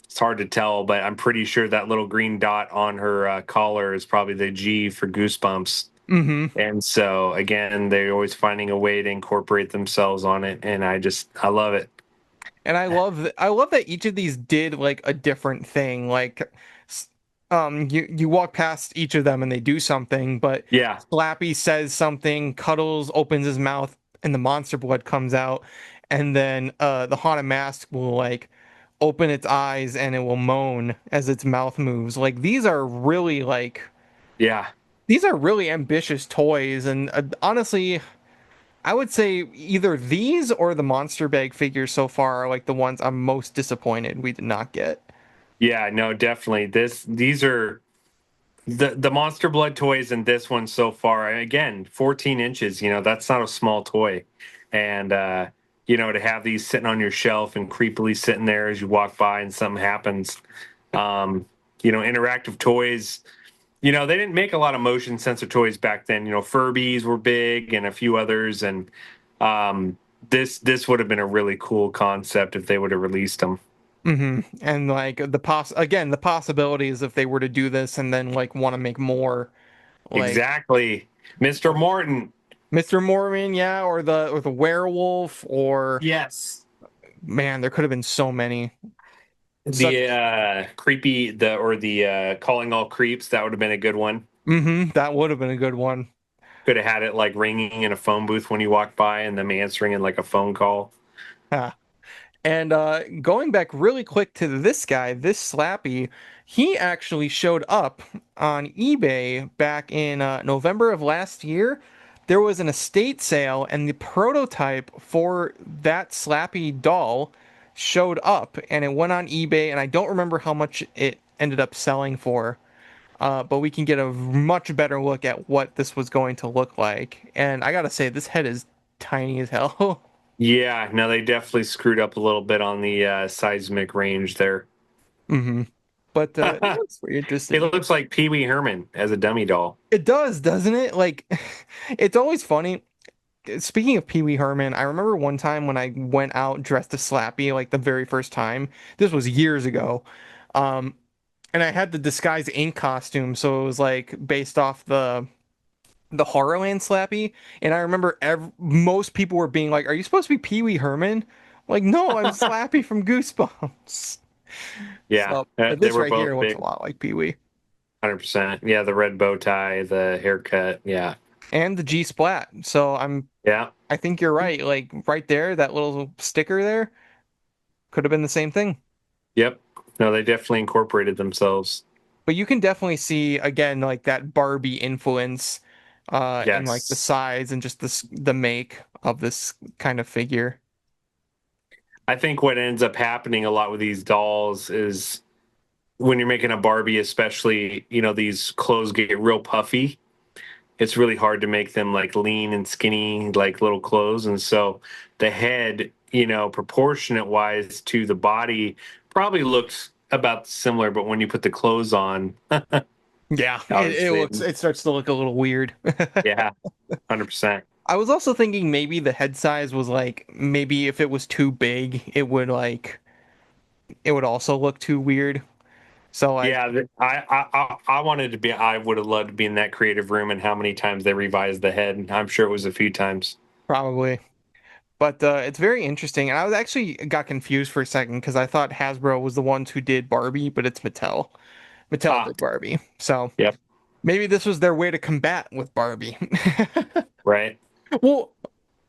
it's hard to tell, but I'm pretty sure that little green dot on her collar is probably the G for Goosebumps. Hmm. And so again, they're always finding a way to incorporate themselves on it, and I love it. And I love that each of these did like a different thing. Like, you walk past each of them and they do something, but Yeah. Slappy says something, Cuddles opens his mouth, and the monster blood comes out, and then the haunted mask will like open its eyes and it will moan as its mouth moves. Like Yeah. these are really ambitious toys, and honestly, I would say either these or the Monster Bag figures so far are like the ones I'm most disappointed we did not get. Yeah, no, definitely. These are the Monster Blood toys, and this one so far. Again, 14 inches. That's not a small toy, and to have these sitting on your shelf and creepily sitting there as you walk by and something happens. Interactive toys. They didn't make a lot of motion sensor toys back then. Furbies were big and a few others, and this would have been a really cool concept if they would have released them. And like the possibilities if they were to do this and then like want to make more, like Exactly, Mr. Morton. Mr. Mormon, yeah, or the werewolf, or Yes. man, there could have been so many. Such The creepy the calling all creeps, that would have been a good one. that would have been a good one. Could have had it like ringing in a phone booth when you walk by and them answering in like a phone call. Ah. And going back really quick to this guy, this Slappy, he actually showed up on eBay back in November of last year. There was an estate sale, and the prototype for that Slappy doll showed up, and it went on eBay, and I don't remember how much it ended up selling for. But we can get a much better look at what this was going to look like. And I gotta say, this head is tiny as hell. Yeah, no, they definitely screwed up a little bit on the seismic range there. hmm But it looks pretty It interesting. looks like Pee Wee Herman as a dummy doll. It does, doesn't it? Like, it's always funny. Speaking of Pee Wee Herman, I remember one time when I went out dressed as Slappy, like the very first time. This was years ago. Um, and I had the Disguise Inc. costume, so it was like based off the Horrorland Slappy. And I remember most people were being like, "Are you supposed to be Pee Wee Herman?" I'm like, no, I'm Slappy from Goosebumps. Yeah, So, but they this were right here both looks a big, lot like Pee Wee. 100%. Yeah, the red bow tie, the haircut. Yeah, And the G Splat. So yeah, I think you're right. Like right there, that little sticker there could have been the same thing. yep. No, they definitely incorporated themselves. But you can definitely see again like that Barbie influence and like the Yes. size and just the make of this kind of figure. I think what ends up happening a lot with these dolls is when you're making a Barbie, especially, these clothes get real puffy. It's really hard to make them like lean and skinny, like little clothes. And so the head, proportionate wise to the body, probably looks about similar. But when you put the clothes on, Yeah, obviously, it starts to look a little weird. yeah, 100%. I was also thinking maybe the head size was like maybe if it was too big, it would also look too weird. So like Yeah, I wanted to be. I would have loved to be in that creative room, and how many times they revised the head. I'm sure it was a few times. probably. But it's very interesting. And I was actually got confused for a second because I thought Hasbro was the ones who did Barbie, but it's Mattel. Mattel Ah, did Barbie. So yep, maybe this was their way to combat with Barbie. right. Well,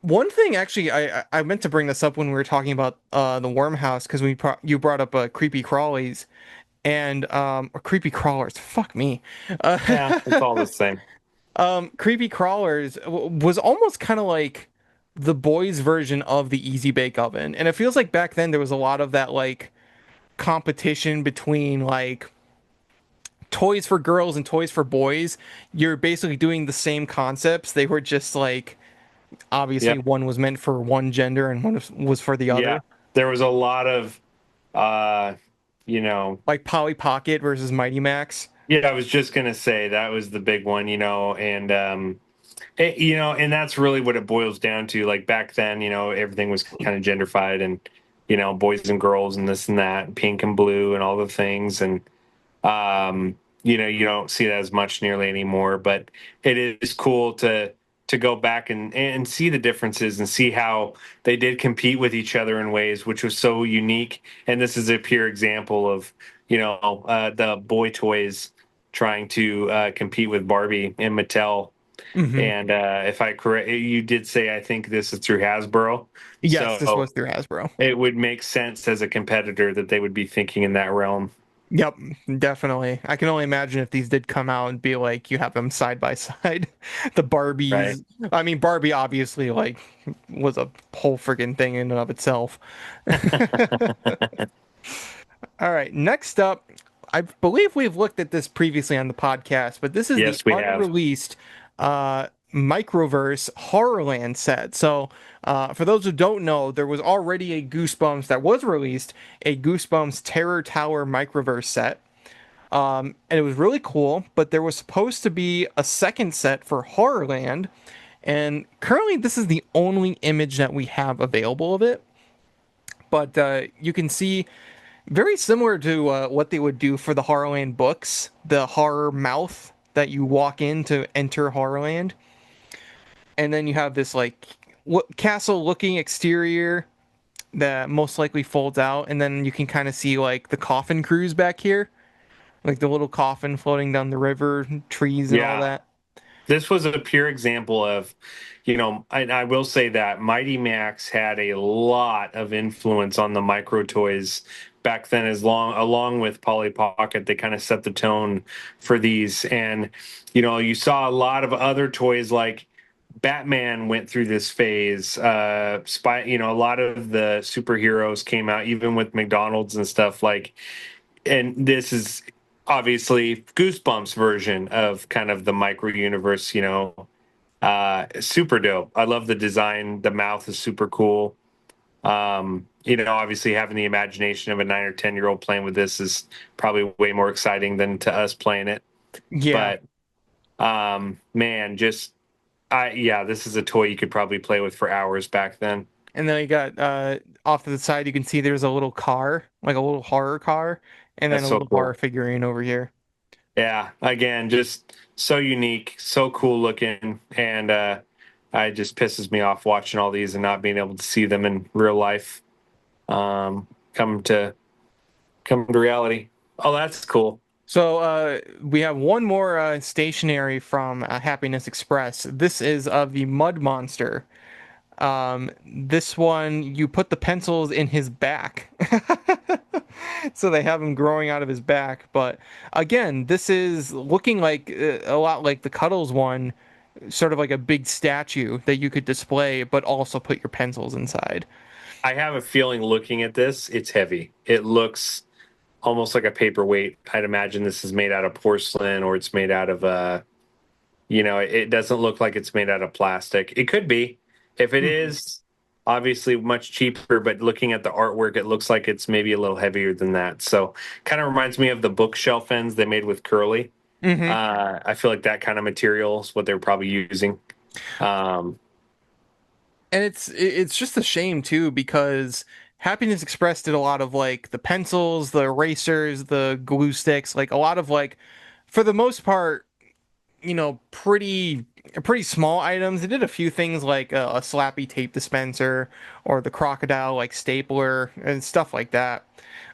one thing actually, I meant to bring this up when we were talking about the Worm House because you brought up creepy crawlies and or creepy crawlers. Fuck me. Yeah, it's all the same. Creepy crawlers was almost kind of like the boys' version of the Easy Bake Oven, and it feels like back then there was a lot of that like competition between like toys for girls and toys for boys. You're basically doing the same concepts. They were just like obviously Yep. one was meant for one gender and one was for the Yeah, other. there was a lot of, uh, you know, Like Polly Pocket versus Mighty Max. yeah. I was just gonna say that was the big one, and and that's really what it boils down to. Like back then, everything was kind of genderfied, and boys and girls, and this and that, pink and blue, and all the things, and you don't see that as much nearly anymore. But it is cool to go back and see the differences and see how they did compete with each other in ways which was so unique. And this is a pure example of the boy toys trying to compete with Barbie and Mattel. Hmm. And if I correct, you did say I think this is through Hasbro, Yes, this so was through Hasbro. it would make sense as a competitor that they would be thinking in that realm. Yep, definitely. I can only imagine if these did come out and be like you have them side by side. The Right. Barbies. I mean, Barbie obviously like was a whole friggin' thing in and of itself. All right, next up, I believe we've looked at this previously on the podcast, but this is the Yes, we have. unreleased Microverse Horrorland set. So, for those who don't know, there was already a Goosebumps that was released, a Goosebumps Terror Tower Microverse set. And it was really cool, but there was supposed to be a second set for Horrorland, and currently this is the only image that we have available of it. But you can see very similar to what they would do for the Horrorland books, the horror mouth that you walk in to enter Horrorland, and then you have this like castle-looking exterior that most likely folds out, and then you can kind of see like the coffin crews back here, like the little coffin floating down the river, trees and all Yeah. that. This was a pure example of, I will say that Mighty Max had a lot of influence on the micro toys back then, along with Polly Pocket. They kind of set the tone for these. And, you saw a lot of other toys like Batman went through this phase. A lot of the superheroes came out, even with McDonald's and stuff like, and this is obviously Goosebumps version of kind of the micro universe, super dope. I love the design. The mouth is super cool. Obviously having the imagination of a 9 or 10-year-old playing with this is probably way more exciting than to us playing it. Yeah. But man, this is a toy you could probably play with for hours back then. And then you got off to the side, you can see there's a little car, like a little horror car, and then That's a so little cool. horror figurine over here. Yeah, again, just so unique, so cool looking, and it just pisses me off watching all these and not being able to see them in real life. Come to reality. Oh, that's cool. So we have one more stationery from Happiness Express. This is of the Mud Monster. This one, you put the pencils in his back. So they have him growing out of his back. But again, this is looking like a lot like the Cuddles one, sort of like a big statue that you could display, but also put your pencils inside. I have a feeling looking at this, it's heavy. It looks almost like a paperweight. I'd imagine this is made out of porcelain or it's made out of it doesn't look like it's made out of plastic. It could be. If it is, obviously much cheaper, but looking at the artwork, it looks like it's maybe a little heavier than that. So kind of reminds me of the bookshelf ends they made with Curly. Mm-hmm. I feel like that kind of material is what they're probably using. And it's just a shame too because Happiness Express did a lot of like the pencils, the erasers, the glue sticks, like a lot of like for the most part, pretty small items. They did a few things like a slappy tape dispenser or the crocodile like stapler and stuff like that.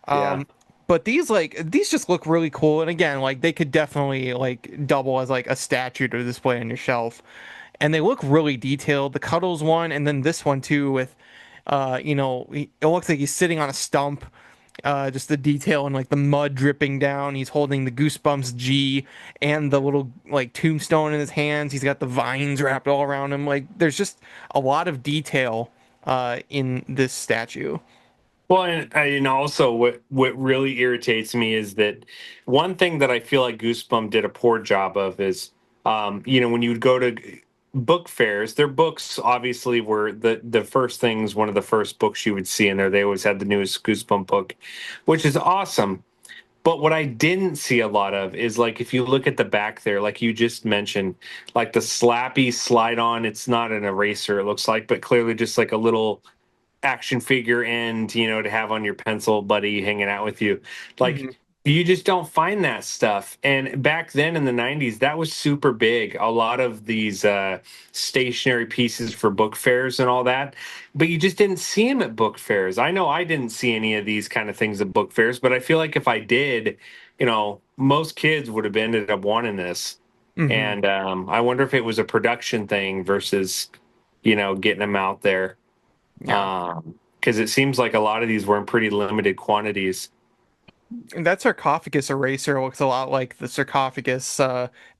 Yeah. But these just look really cool, and again, like they could definitely like double as like a statue to display on your shelf, and they look really detailed. The Cuddles one, and then this one too, with it looks like he's sitting on a stump. Just the detail and like the mud dripping down. He's holding the Goosebumps G and the little like tombstone in his hands. He's got the vines wrapped all around him. Like there's just a lot of detail in this statue. Well, and also what really irritates me is that one thing that I feel like Goosebump did a poor job of is, when you would go to book fairs, their books obviously were the first things, one of the first books you would see in there. They always had the newest Goosebump book, which is awesome. But what I didn't see a lot of is like if you look at the back there, like you just mentioned, like the slappy slide on, it's not an eraser, it looks like, but clearly just like a little action figure end, to have on your pencil buddy hanging out with you. Like Mhm. you just don't find that stuff. And back then in the 90s, that was super big. A lot of these stationary pieces for book fairs and all that, but you just didn't see them at book fairs. I know I didn't see any of these kind of things at book fairs, but I feel like if I did, most kids would have ended up wanting this. Hmm. And I wonder if it was a production thing versus, getting them out there. Yeah. Because it seems like a lot of these were in pretty limited quantities. And that sarcophagus eraser looks a lot like the sarcophagus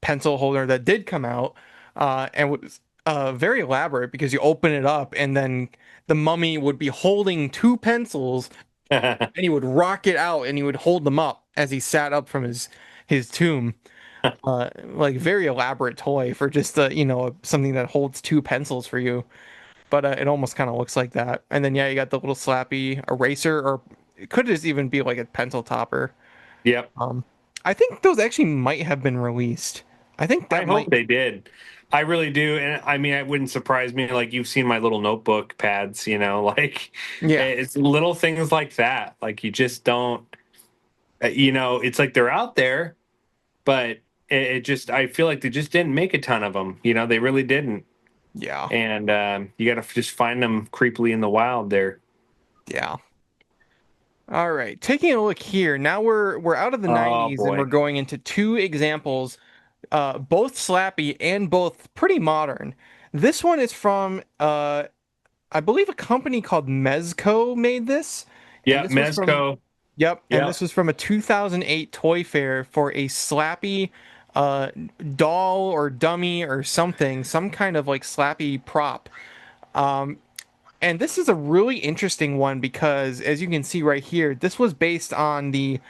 pencil holder that did come out, and was very elaborate because you open it up and then the mummy would be holding two pencils and he would rock it out and he would hold them up as he sat up from his tomb. Like very elaborate toy for just something that holds two pencils for you. But it almost kind of looks like that. And then yeah, you got the little slappy eraser, or it could just even be like a pencil topper. Yep. Um, I think those actually might have been released. I think I that hope might. they did. I really do. And I mean, it wouldn't surprise me. Like you've seen my little notebook pads, like Yeah, it's little things like that. Like you just don't, it's like they're out there, but it just, I feel like they just didn't make a ton of them. They really didn't. yeah, And you got to just find them creepily in the wild there. yeah. All right, taking a look here. Now we're out of the Oh 90s and we're boy. going into two examples, both slappy and both pretty modern. This one is from I believe a company called Mezco made this, and Yeah. this was from Mezco. yep, and Yep. this was from a 2008 Toy Fair for a slappy uh doll or dummy or something, some kind of like slappy prop. And this is a really interesting one because, as you can see right here, this was based on the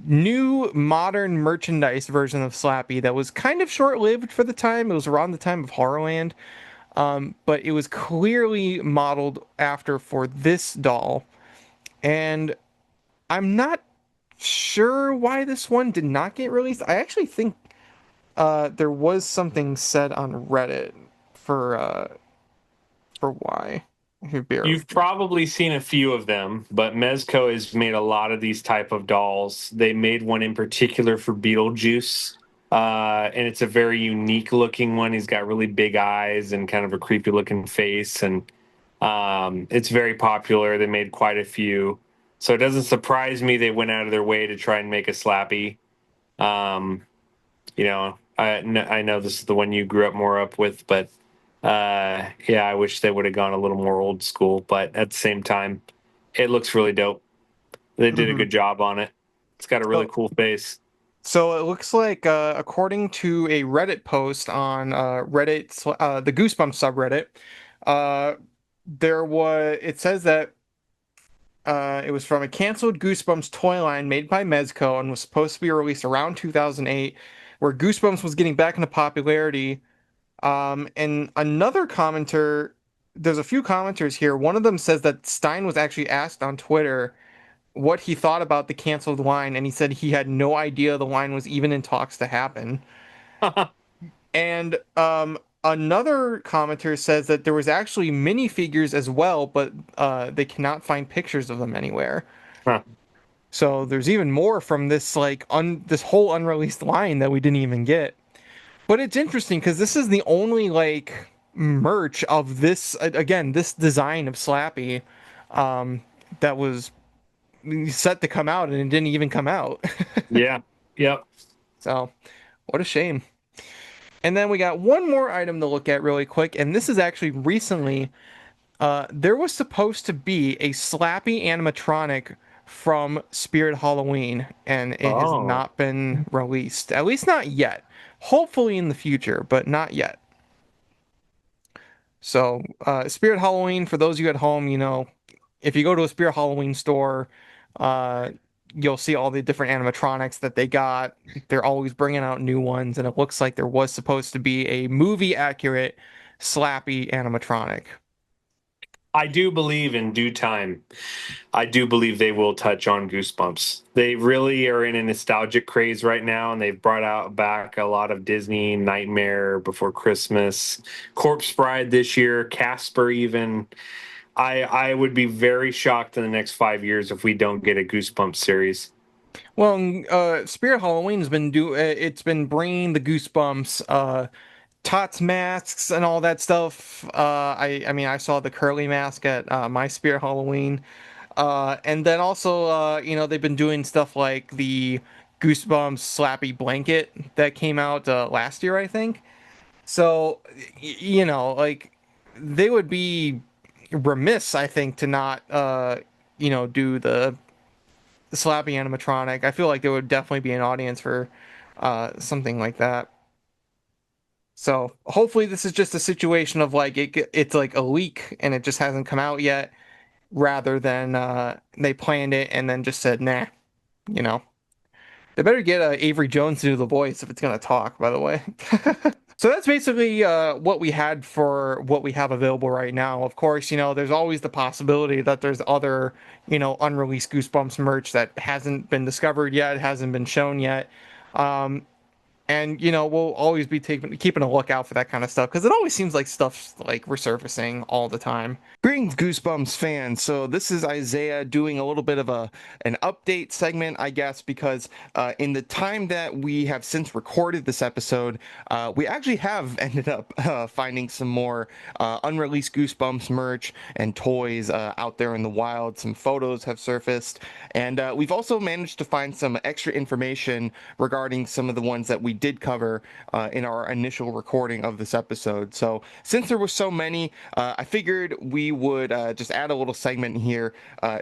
new modern merchandise version of Slappy that was kind of short-lived for the time. It was around the time of Horrorland, but it was clearly modeled after for this doll. And I'm not sure why this one did not get released. I actually think there was something said on Reddit for why. Here, bear You've with me. probably seen a few of them, but Mezco has made a lot of these type of dolls. They made one in particular for Beetlejuice, and it's a very unique looking one. He's got really big eyes and kind of a creepy looking face, and it's very popular. They made quite a few, so it doesn't surprise me they went out of their way to try and make a Slappy. Um, I know this is the one you grew up more up with, but yeah, I wish they would have gone a little more old school, but at the same time, it looks really dope. They did a Mhm. good job on it. It's got a really So, cool face. so it looks like, according to a Reddit post on the Goosebumps subreddit, uh, it says that it was from a canceled Goosebumps toy line made by Mezco and was supposed to be released around 2008, where Goosebumps was getting back into popularity. And another commenter, there's a few commenters here. One of them says that Stein was actually asked on Twitter what he thought about the canceled line, and he said he had no idea the line was even in talks to happen. Huh. And another commenter says that there was actually minifigures as well, but they cannot find pictures of them anywhere. So there's even more from this this whole unreleased line that we didn't even get. But it's interesting because this is the only like merch of this again, this design of Slappy um, that was set to come out and it didn't even come out. Yeah. Yep. So, what a shame. And then we got one more item to look at really quick, and this is actually recently. There was supposed to be a Slappy animatronic from Spirit Halloween, and it has Oh, not been released. At least not yet. Hopefully in the future, but not yet. So, Spirit Halloween, for those of you at home, if you go to a Spirit Halloween store, uh, you'll see all the different animatronics that they got. They're always bringing out new ones, and it looks like there was supposed to be a movie accurate Slappy animatronic. I do believe in due time. I do believe they will touch on Goosebumps. They really are in a nostalgic craze right now, and they've brought out back a lot of Disney, Nightmare Before Christmas, Corpse Bride this year, Casper even. I would be very shocked in the next 5 years if we don't get a Goosebumps series. Well, Spirit Halloween has it's been bringing the Goosebumps, Tots masks and all that stuff. I mean, I saw the curly mask at my Spirit Halloween. And then also, they've been doing stuff like the Goosebumps Slappy Blanket that came out last year, I think. So, like they would be remiss, I think, to not, do the Slappy animatronic. I feel like there would definitely be an audience for something like that. So hopefully this is just a situation of like it's like a leak and it just hasn't come out yet, rather than they planned it and then just said nah. You know, they better get Avery Jones to do the voice if it's gonna talk. By the way. So that's basically what we had for what we have available right now. Of course, there's always the possibility that there's other, unreleased Goosebumps merch that hasn't been discovered yet, hasn't been shown yet. Um, and we'll always be keeping a lookout for that kind of stuff because it always seems like stuff's like resurfacing all the time. Greetings, Goosebumps fans. So this is Isaiah doing a little bit of an update segment, I guess, because in the time that we have since recorded this episode, we actually have ended up finding some more unreleased Goosebumps merch and toys out there in the wild. Some photos have surfaced, and we've also managed to find some extra information regarding some of the ones that we did cover in our initial recording of this episode. So since there were so many, I figured we would just add a little segment here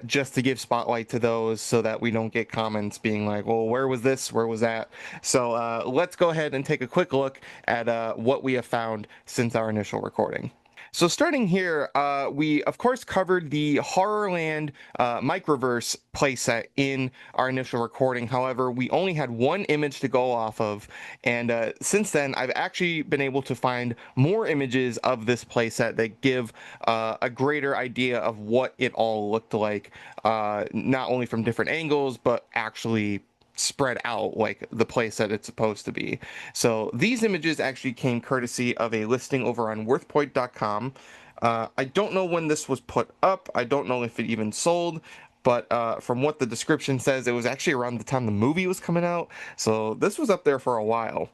just to give spotlight to those so that we don't get comments being like, well, where was this? Where was that? So let's go ahead and take a quick look at what we have found since our initial recording. So starting here, we of course covered the Horrorland Microverse playset in our initial recording. However, we only had one image to go off of, and since then I've actually been able to find more images of this playset that give a greater idea of what it all looked like, not only from different angles, but actually spread out like the place that it's supposed to be. So these images actually came courtesy of a listing over on worthpoint.com. I don't know when this was put up. I don't know if it even sold, but from what the description says, it was actually around the time the movie was coming out. So this was up there for a while.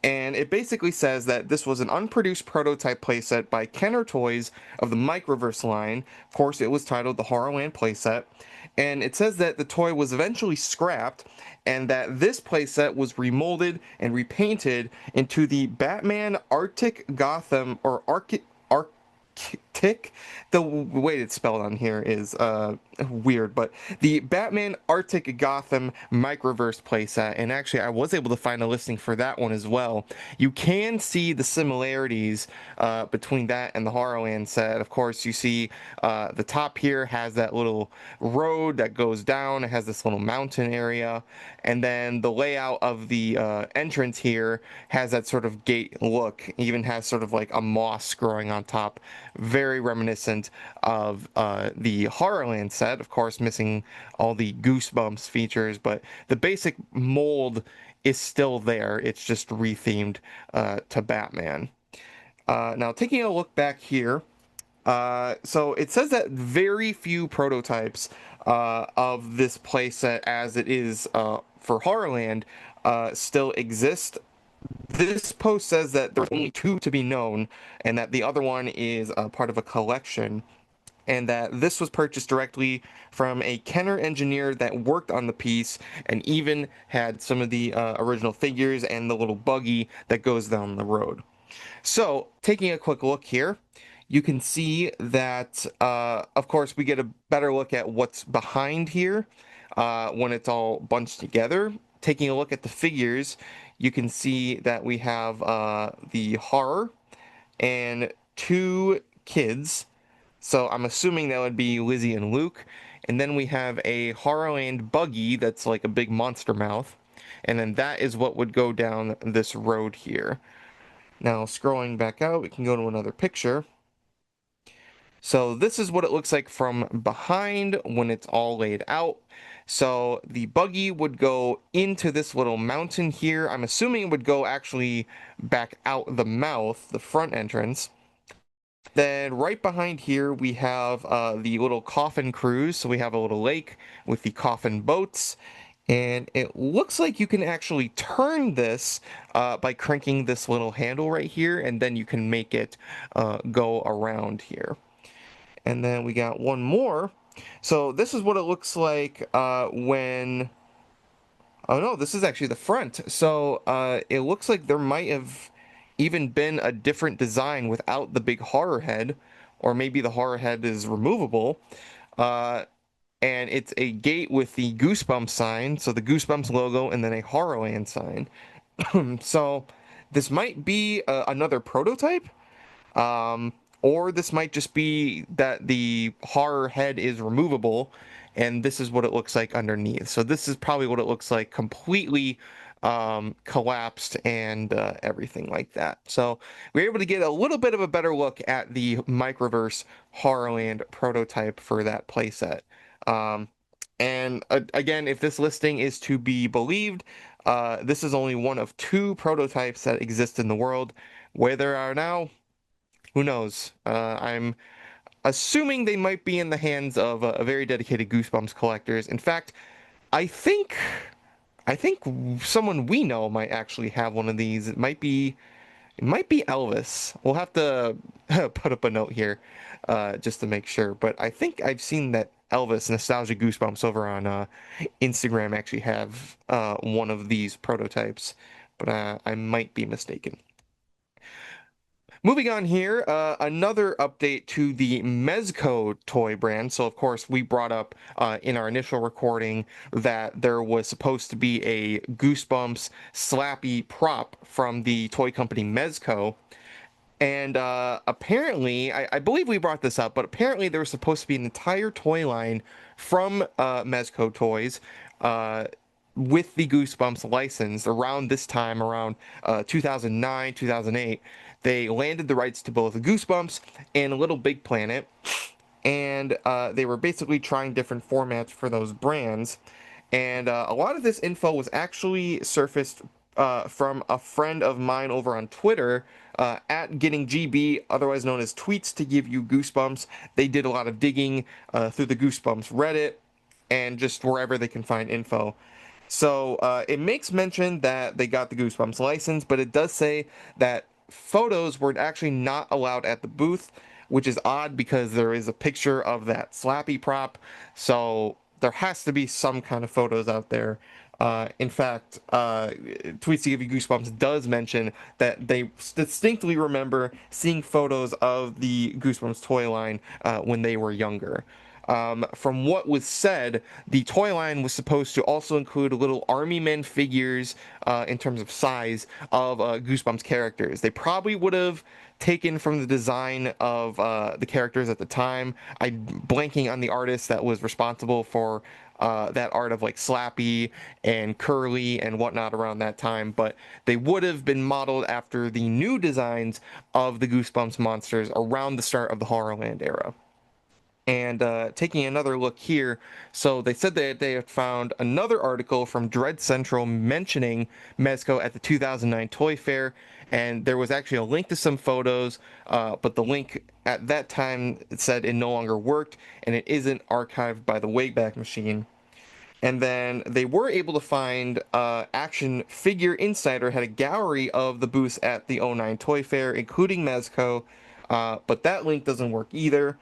And it basically says that this was an unproduced prototype playset by Kenner Toys of the Microverse line. Of course, it was titled the Horrorland playset. And it says that the toy was eventually scrapped and that this playset was remolded and repainted into the Batman Arctic Gotham or Arctic. The way it's spelled on here is weird, but the Batman Arctic Gotham Microverse playset, and actually I was able to find a listing for that one as well. You can see the similarities between that and the Horrorland set. Of course, you see the top here has that little road that goes down. It has this little mountain area, and then the layout of the entrance here has that sort of gate look. It even has sort of like a moss growing on top, very reminiscent of the Horrorland set, of course missing all the Goosebumps features, but the basic mold is still there. It's just rethemed to Batman. Now taking a look back here, so it says that very few prototypes of this playset as it is for Horrorland still exist. This post says that there's only two to be known, and that the other one is part of a collection, and that this was purchased directly from a Kenner engineer that worked on the piece and even had some of the original figures and the little buggy that goes down the road. So, taking a quick look here, you can see that, of course, we get a better look at what's behind here when it's all bunched together. Taking a look at the figures, you can see that we have the horror and two kids. So I'm assuming that would be Lizzie and Luke. And then we have a Horrorland buggy that's like a big monster mouth. And then that is what would go down this road here. Now, scrolling back out, we can go to another picture. So this is what it looks like from behind when it's all laid out. So the buggy would go into this little mountain here. I'm assuming it would go actually back out the mouth, the front entrance. Then right behind here we have the little coffin cruise. So we have a little lake with the coffin boats. And it looks like you can actually turn this by cranking this little handle right here. And then you can make it go around here. And then we got one more. So this is what it looks like when Oh no, this is actually the front. So it looks like there might have even been a different design without the big horror head, or maybe the horror head is removable. Uh, and it's a gate with the Goosebumps sign, so the Goosebumps logo, and then a Horrorland sign. So this might be another prototype. Um, or this might just be that the horror head is removable and this is what it looks like underneath. So this is probably what it looks like completely collapsed and everything like that. So we are able to get a little bit of a better look at the Microverse Horrorland prototype for that playset. And again, if this listing is to be believed, this is only one of 2 prototypes that exist in the world. Where there are now, who knows? I'm assuming they might be in the hands of a very dedicated Goosebumps collectors. In fact, I think I think someone we know might actually have one of these. It might be Elvis. We'll have to put up a note here just to make sure. But I think I've seen that Elvis Nostalgia Goosebumps over on Instagram actually have one of these prototypes, but I might be mistaken. Moving on here, another update to the Mezco toy brand. So, of course, we brought up in our initial recording that there was supposed to be a Goosebumps Slappy prop from the toy company Mezco. And apparently, I believe we brought this up, but apparently there was supposed to be an entire toy line from Mezco Toys with the Goosebumps license around this time, around 2009, 2008. They landed the rights to both Goosebumps and Little Big Planet, and they were basically trying different formats for those brands. And a lot of this info was actually surfaced from a friend of mine over on Twitter, at Getting GB, otherwise known as Tweets to Give You Goosebumps. They did a lot of digging through the Goosebumps Reddit and just wherever they can find info. So it makes mention that they got the Goosebumps license, but it does say that photos were actually not allowed at the booth, which is odd because there is a picture of that Slappy prop. So there has to be some kind of photos out there. In fact, Tweets to Give You Goosebumps does mention that they distinctly remember seeing photos of the Goosebumps toy line when they were younger. From what was said, the toy line was supposed to also include little army men figures in terms of size of Goosebumps characters. They probably would have taken from the design of the characters at the time. I'm blanking on the artist that was responsible for that art of like Slappy and Curly and whatnot around that time, but they would have been modeled after the new designs of the Goosebumps monsters around the start of the Horrorland era. And taking another look here, so they said that they had found another article from Dread Central mentioning Mezco at the 2009 Toy Fair, and there was actually a link to some photos, but the link at that time said it no longer worked, and it isn't archived by the Wayback Machine. And then they were able to find Action Figure Insider had a gallery of the booths at the '09 Toy Fair, including Mezco, but that link doesn't work either.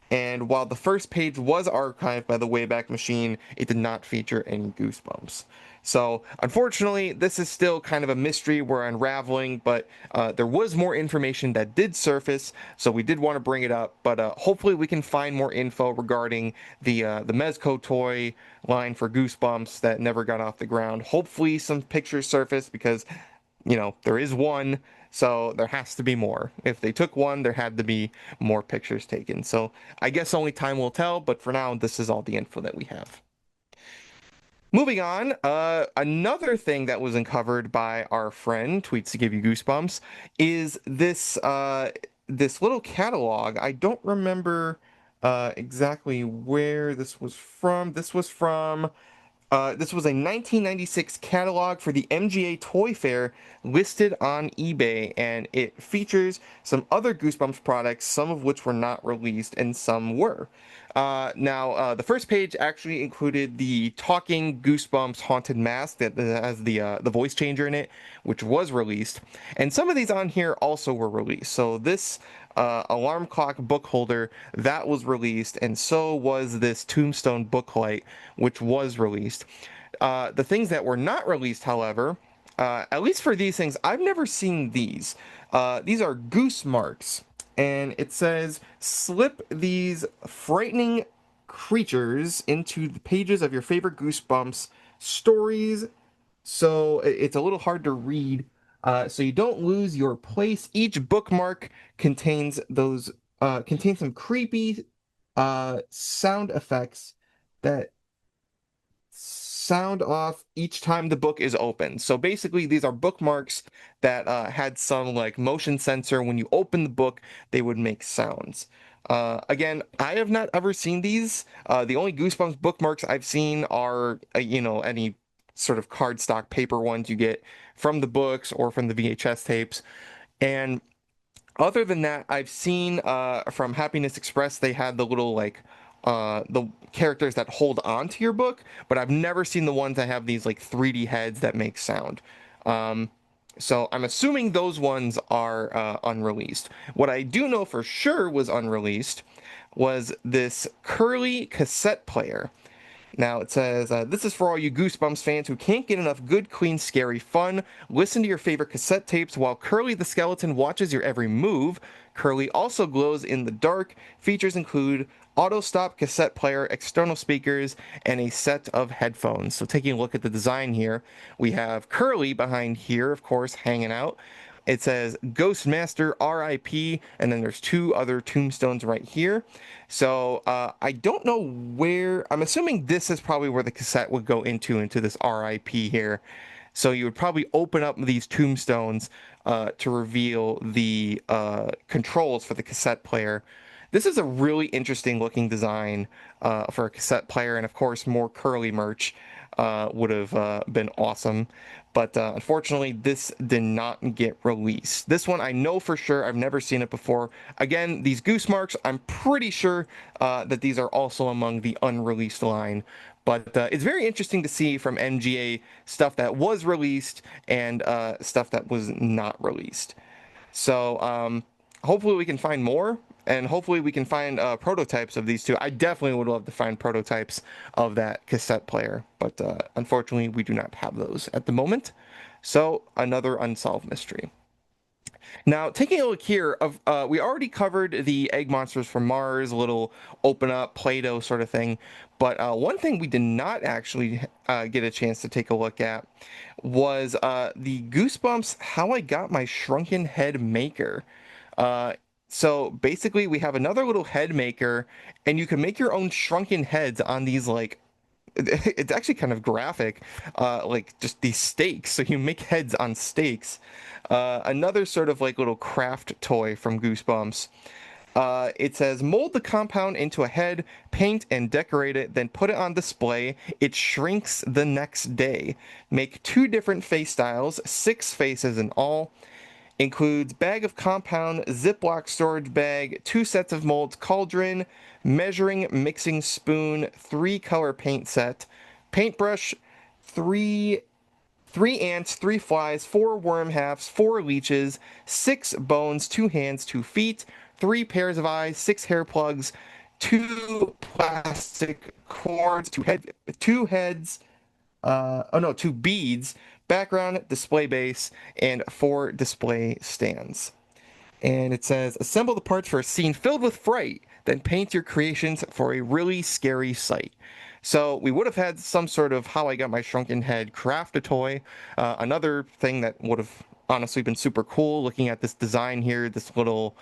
And while the first page was archived by the Wayback Machine, it did not feature any Goosebumps. So, unfortunately, this is still kind of a mystery we're unraveling, but there was more information that did surface, so we did want to bring it up. But hopefully we can find more info regarding the Mezco toy line for Goosebumps that never got off the ground. Hopefully some pictures surface because, there is one, so there has to be more. If they took one, there had to be more pictures taken. So I guess only time will tell, but for now, this is all the info that we have. Moving on, another thing that was uncovered by our friend, Tweets to Give You Goosebumps, is this this little catalog. I don't remember exactly where this was from. This was a 1996 catalog for the MGA Toy Fair listed on eBay, and it features some other Goosebumps products, some of which were not released and some were. Now, the first page actually included the talking Goosebumps haunted mask that has the voice changer in it, which was released, and some of these on here also were released. So this alarm clock book holder that was released, and so was this Tombstone booklight, which was released. The things that were not released, however, at least for these things, I've never seen these. These are goose marks, and it says slip these frightening creatures into the pages of your favorite Goosebumps stories. So it's a little hard to read. So you don't lose your place. Each bookmark contains some creepy sound effects that sound off each time the book is opened. So basically, these are bookmarks that had some like motion sensor. When you open the book, they would make sounds. Again, I have not ever seen these. The only Goosebumps bookmarks I've seen are, any sort of cardstock paper ones you get from the books or from the VHS tapes. And other than that, I've seen from Happiness Express, they had the little like the characters that hold on to your book, but I've never seen the ones that have these like 3D heads that make sound. So I'm assuming those ones are unreleased. What I do know for sure was unreleased was this Curly cassette player. Now it says, this is for all you Goosebumps fans who can't get enough good, clean, scary fun. Listen to your favorite cassette tapes while Curly the Skeleton watches your every move. Curly also glows in the dark. Features include auto stop cassette player, external speakers, and a set of headphones. So taking a look at the design here, we have Curly behind here, of course, hanging out. It says Ghostmaster RIP, and then there's two other tombstones right here. So I don't know where. I'm assuming this is probably where the cassette would go into this RIP here. So you would probably open up these tombstones to reveal the controls for the cassette player. This is a really interesting looking design for a cassette player, and of course more Curly merch would have been awesome. But unfortunately, this did not get released. This one I know for sure. I've never seen it before. Again, these goose marks, I'm pretty sure that these are also among the unreleased line. But it's very interesting to see from MGA stuff that was released and stuff that was not released. So hopefully we can find more, and hopefully we can find prototypes of these two. I definitely would love to find prototypes of that cassette player, but unfortunately we do not have those at the moment. So another unsolved mystery. Now, taking a look here, we already covered the egg monsters from Mars, a little open up Play-Doh sort of thing. But one thing we did not actually get a chance to take a look at was the Goosebumps How I Got My Shrunken Head Maker. So basically, we have another little head maker, and you can make your own shrunken heads on these like it's actually kind of graphic, like just these stakes. So you make heads on stakes. Another sort of like little craft toy from Goosebumps. It says, mold the compound into a head, paint and decorate it, then put it on display. It shrinks the next day. Make 2 different face styles, 6 faces in all. Includes bag of compound, Ziploc storage bag, 2 sets of molds, cauldron, measuring mixing spoon, 3 color paint set, paintbrush, 3 ants, 3 flies, 4 worm halves, 4 leeches, 6 bones, 2 hands, 2 feet, 3 pairs of eyes, 6 hair plugs, 2 plastic cords, 2 heads, 2 beads, background, display base, and 4 display stands. And it says, assemble the parts for a scene filled with fright, then paint your creations for a really scary sight. So we would have had some sort of How I Got My Shrunken Head craft a toy. Another thing that would have honestly been super cool, looking at this design here, this little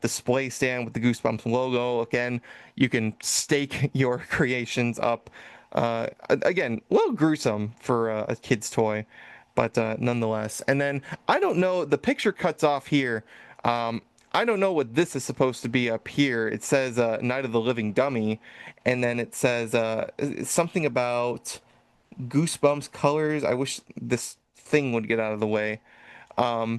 display stand with the Goosebumps logo. Again, you can stake your creations up. Again, a little gruesome for a kid's toy, but nonetheless. And then, I don't know, the picture cuts off here. I don't know what this is supposed to be up here. It says Night of the Living Dummy, and then it says something about Goosebumps colors. I wish this thing would get out of the way. But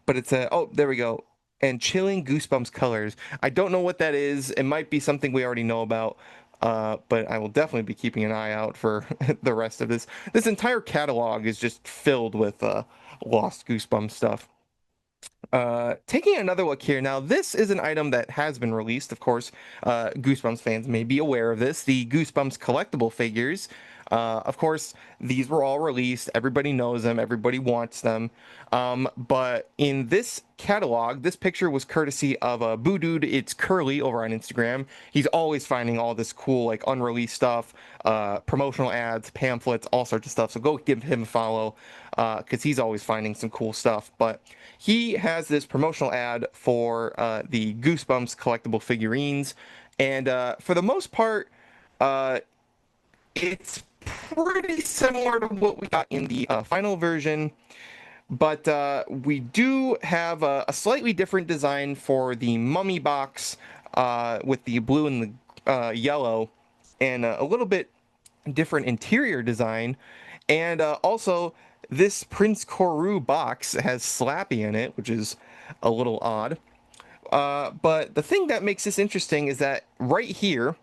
it's oh, there we go. And chilling Goosebumps colors. I don't know what that is. It might be something we already know about. But I will definitely be keeping an eye out for the rest of this. This entire catalog is just filled with lost Goosebumps stuff. Taking another look here. Now, this is an item that has been released. Of course, Goosebumps fans may be aware of this. The Goosebumps collectible figures Of course, these were all released. Everybody knows them. Everybody wants them. But in this catalog, this picture was courtesy of Boo Dude. It's Curly over on Instagram. He's always finding all this cool, like, unreleased stuff, promotional ads, pamphlets, all sorts of stuff. So go give him a follow, because he's always finding some cool stuff. But he has this promotional ad for the Goosebumps collectible figurines. And for the most part, it's pretty similar to what we got in the final version, but we do have a slightly different design for the mummy box with the blue and the yellow, and a little bit different interior design. And also, this Prince Koru box has Slappy in it, which is a little odd. But the thing that makes this interesting is that right here,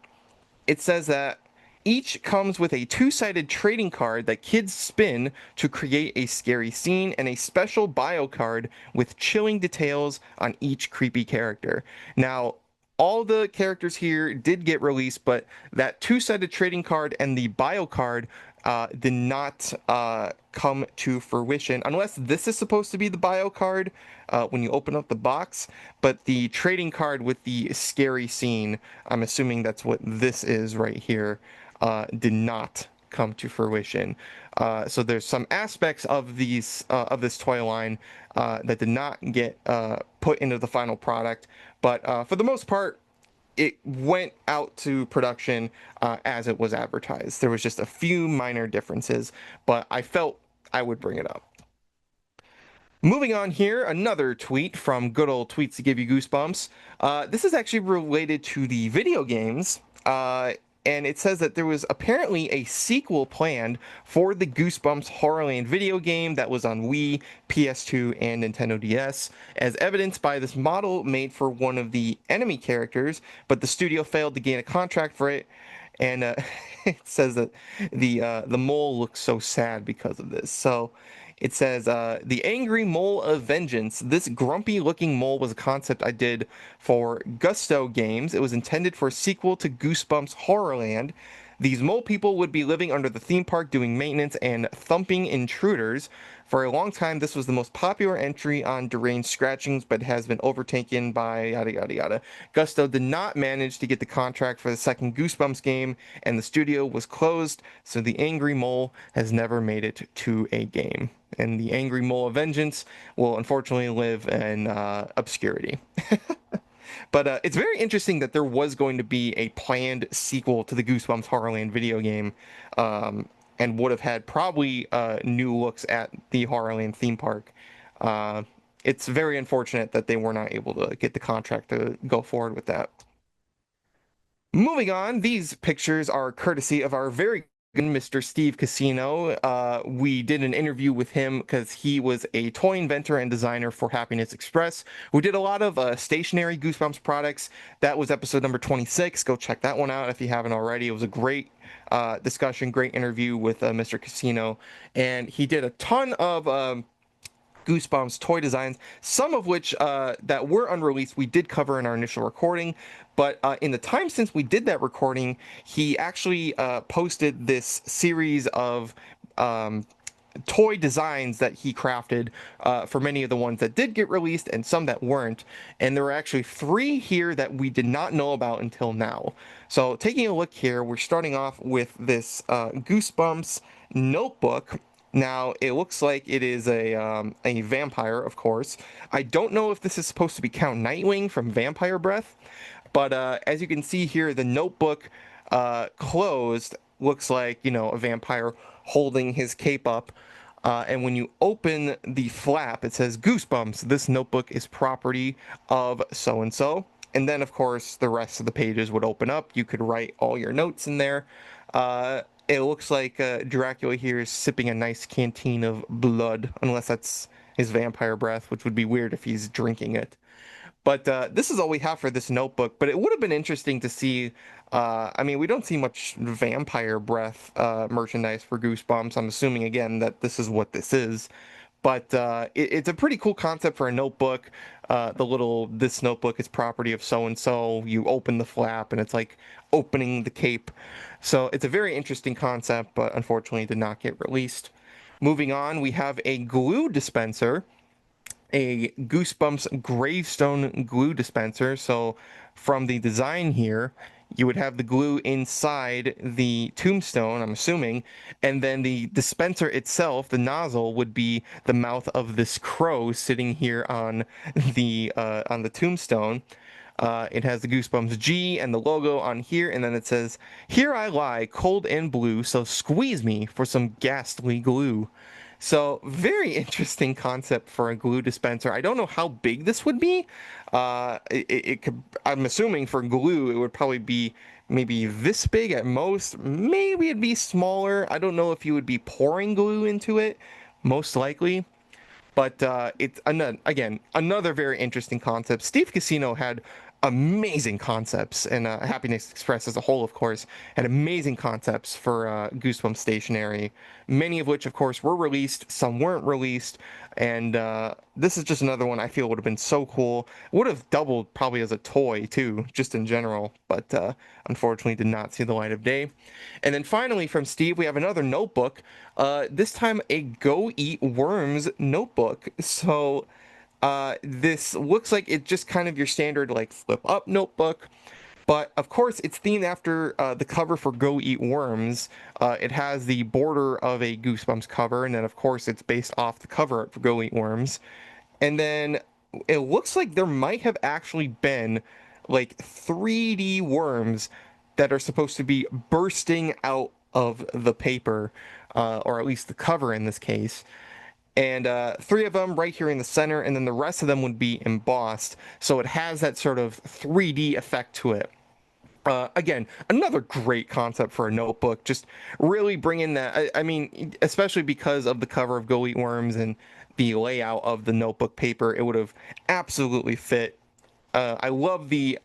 it says that each comes with a two-sided trading card that kids spin to create a scary scene, and a special bio card with chilling details on each creepy character. Now, all the characters here did get released, but that two-sided trading card and the bio card did not come to fruition, unless this is supposed to be the bio card when you open up the box. But the trading card with the scary scene, I'm assuming that's what this is right here, did not come to fruition. So there's some aspects of these of this toy line that did not get put into the final product, but for the most part, it went out to production as it was advertised. There was just a few minor differences, but I felt I would bring it up. Moving on here, another tweet from good old Tweets to Give You Goosebumps. This is actually related to the video games, and it says that there was apparently a sequel planned for the Goosebumps Horrorland video game that was on Wii, PS2, and Nintendo DS, as evidenced by this model made for one of the enemy characters, but the studio failed to gain a contract for it. And it says that the mole looks so sad because of this. So it says, the angry mole of vengeance. This grumpy looking mole was a concept I did for Gusto Games. It was intended for a sequel to Goosebumps Horrorland. These mole people would be living under the theme park doing maintenance and thumping intruders. For a long time, this was the most popular entry on Deranged Scratchings, but has been overtaken by yada yada yada. Gusto did not manage to get the contract for the second Goosebumps game, and the studio was closed, so the Angry Mole has never made it to a game. And the Angry Mole of Vengeance will unfortunately live in obscurity. But it's very interesting that there was going to be a planned sequel to the Goosebumps Horrorland video game, and would have had probably new looks at the Horrorland theme park. It's very unfortunate that they were not able to get the contract to go forward with that. Moving on, these pictures are courtesy of our very Mr. Steve Casino. We did an interview with him because he was a toy inventor and designer for Happiness Express, who did a lot of stationary Goosebumps products. That was episode number 26. Go check that one out if you haven't already. It was a great discussion, great interview with Mr. Casino, and he did a ton of Goosebumps toy designs, some of which that were unreleased we did cover in our initial recording, but in the time since we did that recording, he actually posted this series of toy designs that he crafted for many of the ones that did get released and some that weren't, and there were actually 3 here that we did not know about until now. So taking a look here, we're starting off with this Goosebumps notebook. Now, it looks like it is a vampire, of course. I don't know if this is supposed to be Count Nightwing from Vampire Breath, but as you can see here, the notebook closed looks like, you know, a vampire holding his cape up. And when you open the flap, it says, Goosebumps, this notebook is property of so-and-so. And then, of course, the rest of the pages would open up. You could write all your notes in there. It looks like Dracula here is sipping a nice canteen of blood, unless that's his vampire breath, which would be weird if he's drinking it. But this is all we have for this notebook, but it would have been interesting to see, I mean, we don't see much vampire breath merchandise for Goosebumps. I'm assuming, again, that this is what this is. But it's a pretty cool concept for a notebook. This notebook is property of so and so. You open the flap, and it's like opening the cape. So it's a very interesting concept, but unfortunately did not get released. Moving on, we have a glue dispenser, a Goosebumps gravestone glue dispenser. So from the design here, you would have the glue inside the tombstone, I'm assuming, and then the dispenser itself, the nozzle, would be the mouth of this crow sitting here on the tombstone. It has the Goosebumps G and the logo on here, and then it says, "Here I lie, cold and blue, so squeeze me for some ghastly glue." So, very interesting concept for a glue dispenser. I don't know how big this would be. It could, I'm assuming for glue, it would probably be maybe this big at most. Maybe it'd be smaller. I don't know if you would be pouring glue into it, most likely. But it's another very interesting concept. Steve Casino had amazing concepts, and Happiness Express as a whole, of course, had amazing concepts for Goosebumps stationery. Many of which, of course, were released. Some weren't released, and this is just another one I feel would have been so cool. Would have doubled probably as a toy too, just in general. But unfortunately, did not see the light of day. And then finally, from Steve, we have another notebook. This time, a Go Eat Worms notebook. So this looks like it's just kind of your standard like flip up notebook, but of course it's themed after the cover for Go Eat Worms. It has the border of a Goosebumps cover, and then of course it's based off the cover art for Go Eat Worms. And then it looks like there might have actually been like 3D worms that are supposed to be bursting out of the paper, or at least the cover in this case. And 3 of them right here in the center, and then the rest of them would be embossed. So it has that sort of 3D effect to it. Again, another great concept for a notebook. Just really bringing that. I mean, especially because of the cover of Go Eat Worms and the layout of the notebook paper, it would have absolutely fit. I love the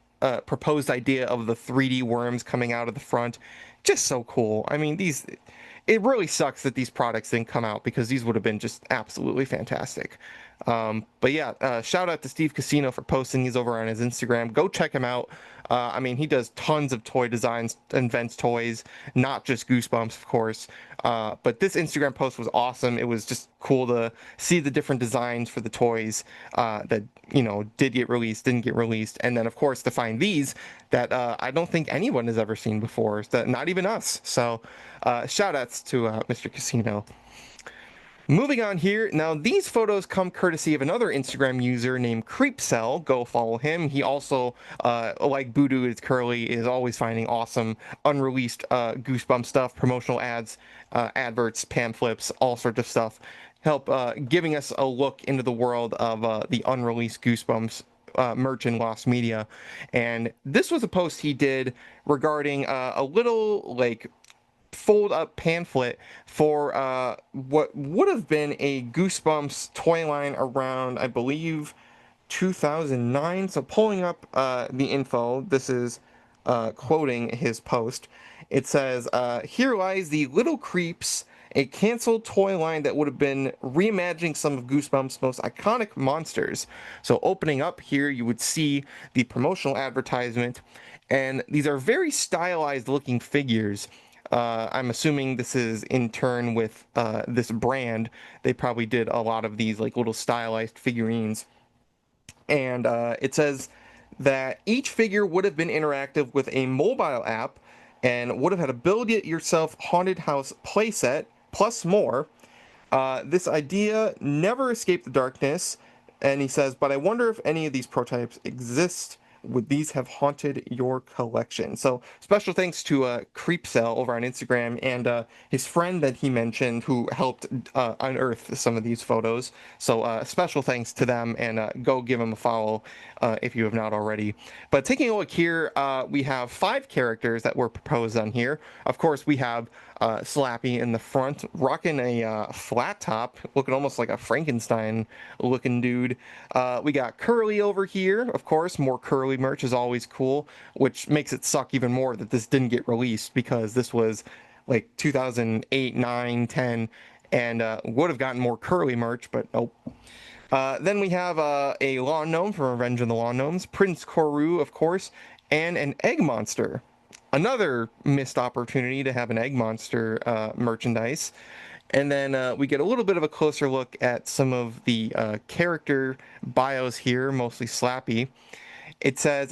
proposed idea of the 3D worms coming out of the front. Just so cool. I mean, it really sucks that these products didn't come out, because these would have been just absolutely fantastic. But yeah, shout out to Steve Casino for posting these over on his Instagram. Go check him out. I mean, he does tons of toy designs, invents toys, not just Goosebumps, of course. But this Instagram post was awesome. It was just cool to see the different designs for the toys that, did get released, didn't get released. And then, of course, to find these that I don't think anyone has ever seen before, that not even us. So shout outs to Mr. Casino. Moving on here, now these photos come courtesy of another Instagram user named Creepcell. Go follow him. He also, like Voodoo is Curly, is always finding awesome unreleased Goosebumps stuff, promotional ads, adverts, pamphlets, all sorts of stuff. Help giving us a look into the world of the unreleased Goosebumps merch and lost media. And this was a post he did regarding a little like fold up pamphlet for what would have been a Goosebumps toy line around, I believe, 2009. So pulling up the info, this is quoting his post. It says, "Here lies the Little Creeps, a canceled toy line that would have been reimagining some of Goosebumps' most iconic monsters." So opening up here, you would see the promotional advertisement, and these are very stylized looking figures. I'm assuming this is in turn with this brand. They probably did a lot of these like little stylized figurines. And it says that each figure would have been interactive with a mobile app and would have had a build-it-yourself haunted house playset, plus more. This idea never escaped the darkness. And he says, "But I wonder if any of these prototypes exist. Would these have haunted your collection?" So special thanks to Creepcell over on Instagram and his friend that he mentioned who helped unearth some of these photos. So special thanks to them, and go give them a follow if you have not already. But taking a look here, we have 5 characters that were proposed on here. Of course, we have Slappy in the front, rocking a flat top, looking almost like a Frankenstein looking dude. We got Curly over here, of course. More Curly merch is always cool, which makes it suck even more that this didn't get released, because this was like 2008, 9, 10, and would have gotten more Curly merch, but nope. Then we have a Lawn Gnome from Revenge of the Lawn Gnomes, Prince Koru, of course, and an Egg Monster. Another missed opportunity to have an Egg Monster merchandise. And then we get a little bit of a closer look at some of the character bios here, mostly Slappy. It says,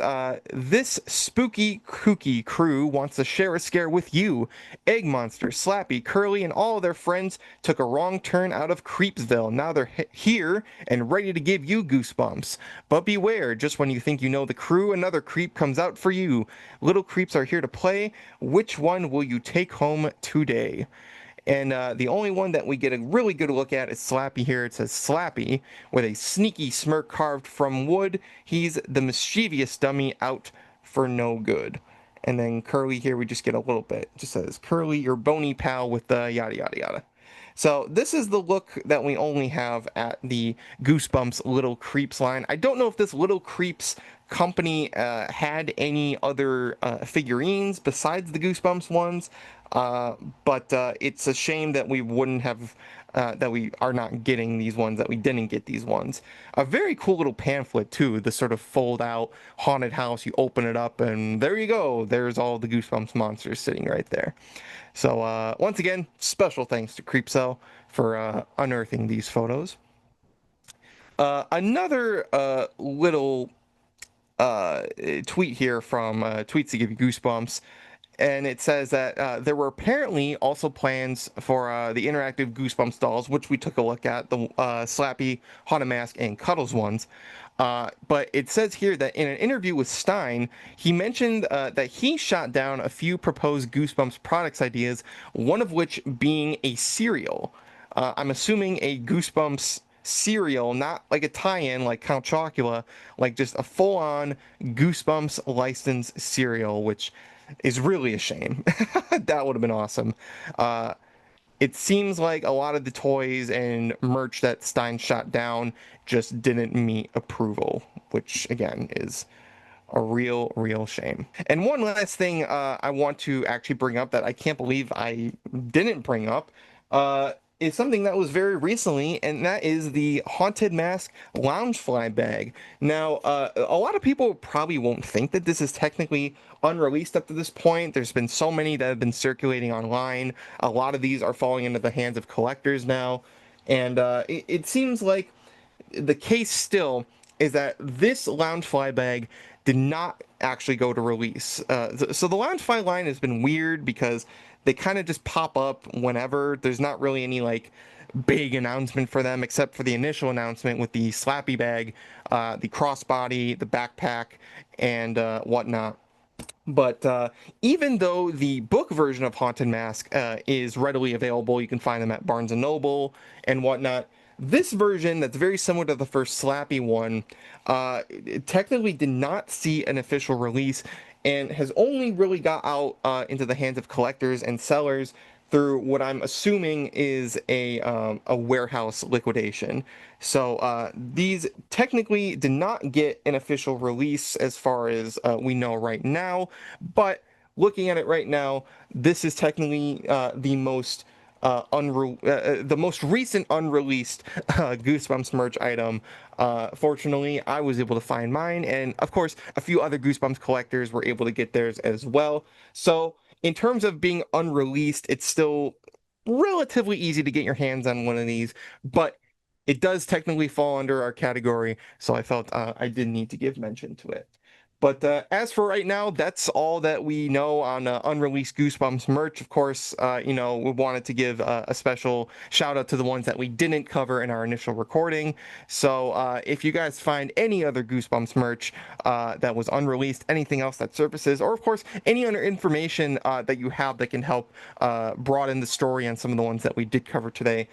this spooky, kooky crew wants to share a scare with you. Egg Monster, Slappy, Curly, and all their friends took a wrong turn out of Creepsville. Now they're here and ready to give you goosebumps. But beware, just when you think you know the crew, another creep comes out for you. Little creeps are here to play. Which one will you take home today? And the only one that we get a really good look at is Slappy here. It says Slappy with a sneaky smirk carved from wood. He's the mischievous dummy out for no good. And then Curly here, we just get a little bit. It just says, Curly, your bony pal with the yada, yada, yada. So this is the look that we only have at the Goosebumps Little Creeps line. I don't know if this Little Creeps company had any other figurines besides the Goosebumps ones, but it's a shame that we wouldn't have, that we are not getting these ones, that we didn't get these ones. A very cool little pamphlet too, the sort of fold out haunted house. You open it up and there you go. There's all the Goosebumps monsters sitting right there. So once again, special thanks to Creepcell for unearthing these photos. Another little tweet here from Tweets to Give You Goosebumps, and it says that there were apparently also plans for the interactive Goosebumps dolls, which we took a look at, the Slappy, Haunted Mask, and Cuddles ones. But it says here that in an interview with Stein, he mentioned that he shot down a few proposed Goosebumps products ideas, one of which being a cereal. I'm assuming a Goosebumps cereal, not like a tie-in like Count Chocula, like just a full-on Goosebumps licensed cereal, which is really a shame. That would have been awesome. It seems like a lot of the toys and merch that Stein shot down just didn't meet approval, which again is a real shame. And one last thing I want to actually bring up that I can't believe I didn't bring up is something that was very recently, and that is the Haunted Mask Loungefly bag. Now, a lot of people probably won't think that this is technically unreleased up to this point. There's been so many that have been circulating online. A lot of these are falling into the hands of collectors now, and it seems like the case still is that this Loungefly bag did not actually go to release. So the Loungefly line has been weird because they kind of just pop up whenever. There's not really any like big announcement for them except for the initial announcement with the Slappy bag, the crossbody, the backpack, and whatnot. But even though the book version of Haunted Mask is readily available, you can find them at Barnes & Noble and whatnot, this version that's very similar to the first Slappy one technically did not see an official release and has only really got out into the hands of collectors and sellers through what I'm assuming is a warehouse liquidation. So these technically did not get an official release as far as we know right now, but looking at it right now, this is technically the most recent unreleased Goosebumps merch item. Fortunately, I was able to find mine, and of course, a few other Goosebumps collectors were able to get theirs as well. So, in terms of being unreleased, it's still relatively easy to get your hands on one of these, but it does technically fall under our category, so I felt I did need to give mention to it. But as for right now, that's all that we know on unreleased Goosebumps merch. Of course, we wanted to give a special shout out to the ones that we didn't cover in our initial recording. So if you guys find any other Goosebumps merch that was unreleased, anything else that surfaces, or of course, any other information that you have that can help broaden the story on some of the ones that we did cover today,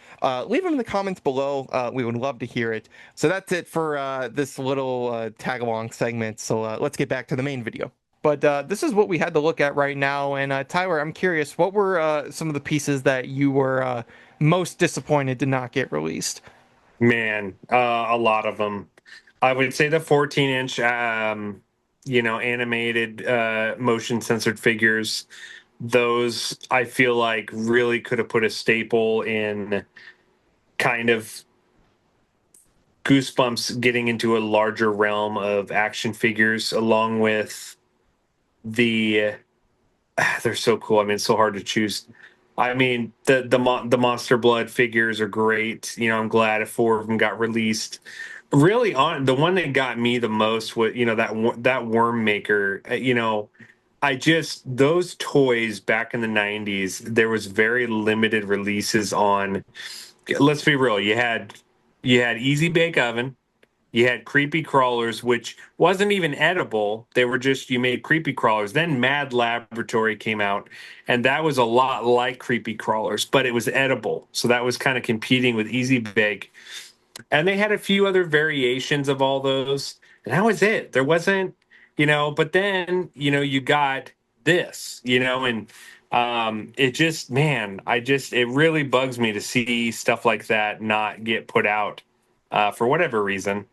leave them in the comments below. We would love to hear it. So that's it for this little tag-along segment. So let's get back to the main video. But this is what we had to look at right now. And Tyler, I'm curious, what were some of the pieces that you were most disappointed did not get released? Man, a lot of them. I would say the 14-inch, animated motion censored figures those I feel like really could have put a staple in kind of Goosebumps getting into a larger realm of action figures, along with the they're so cool. I mean, it's so hard to choose. I mean, the Monster Blood figures are great. You know, I'm glad 4 of them got released. Really, on the one that got me the most was, you know, that Worm Maker. You know, I just those toys back in the '90s. There was very limited releases on. Let's be real. You had Easy Bake Oven. You had creepy crawlers, which wasn't even edible. They were just, you made creepy crawlers. Then Mad Laboratory came out, and that was a lot like creepy crawlers, but it was edible. So that was kind of competing with Easy Bake. And they had a few other variations of all those. And that was it. There wasn't, but then, you got this, and it just, man, it really bugs me to see stuff like that not get put out for whatever reason.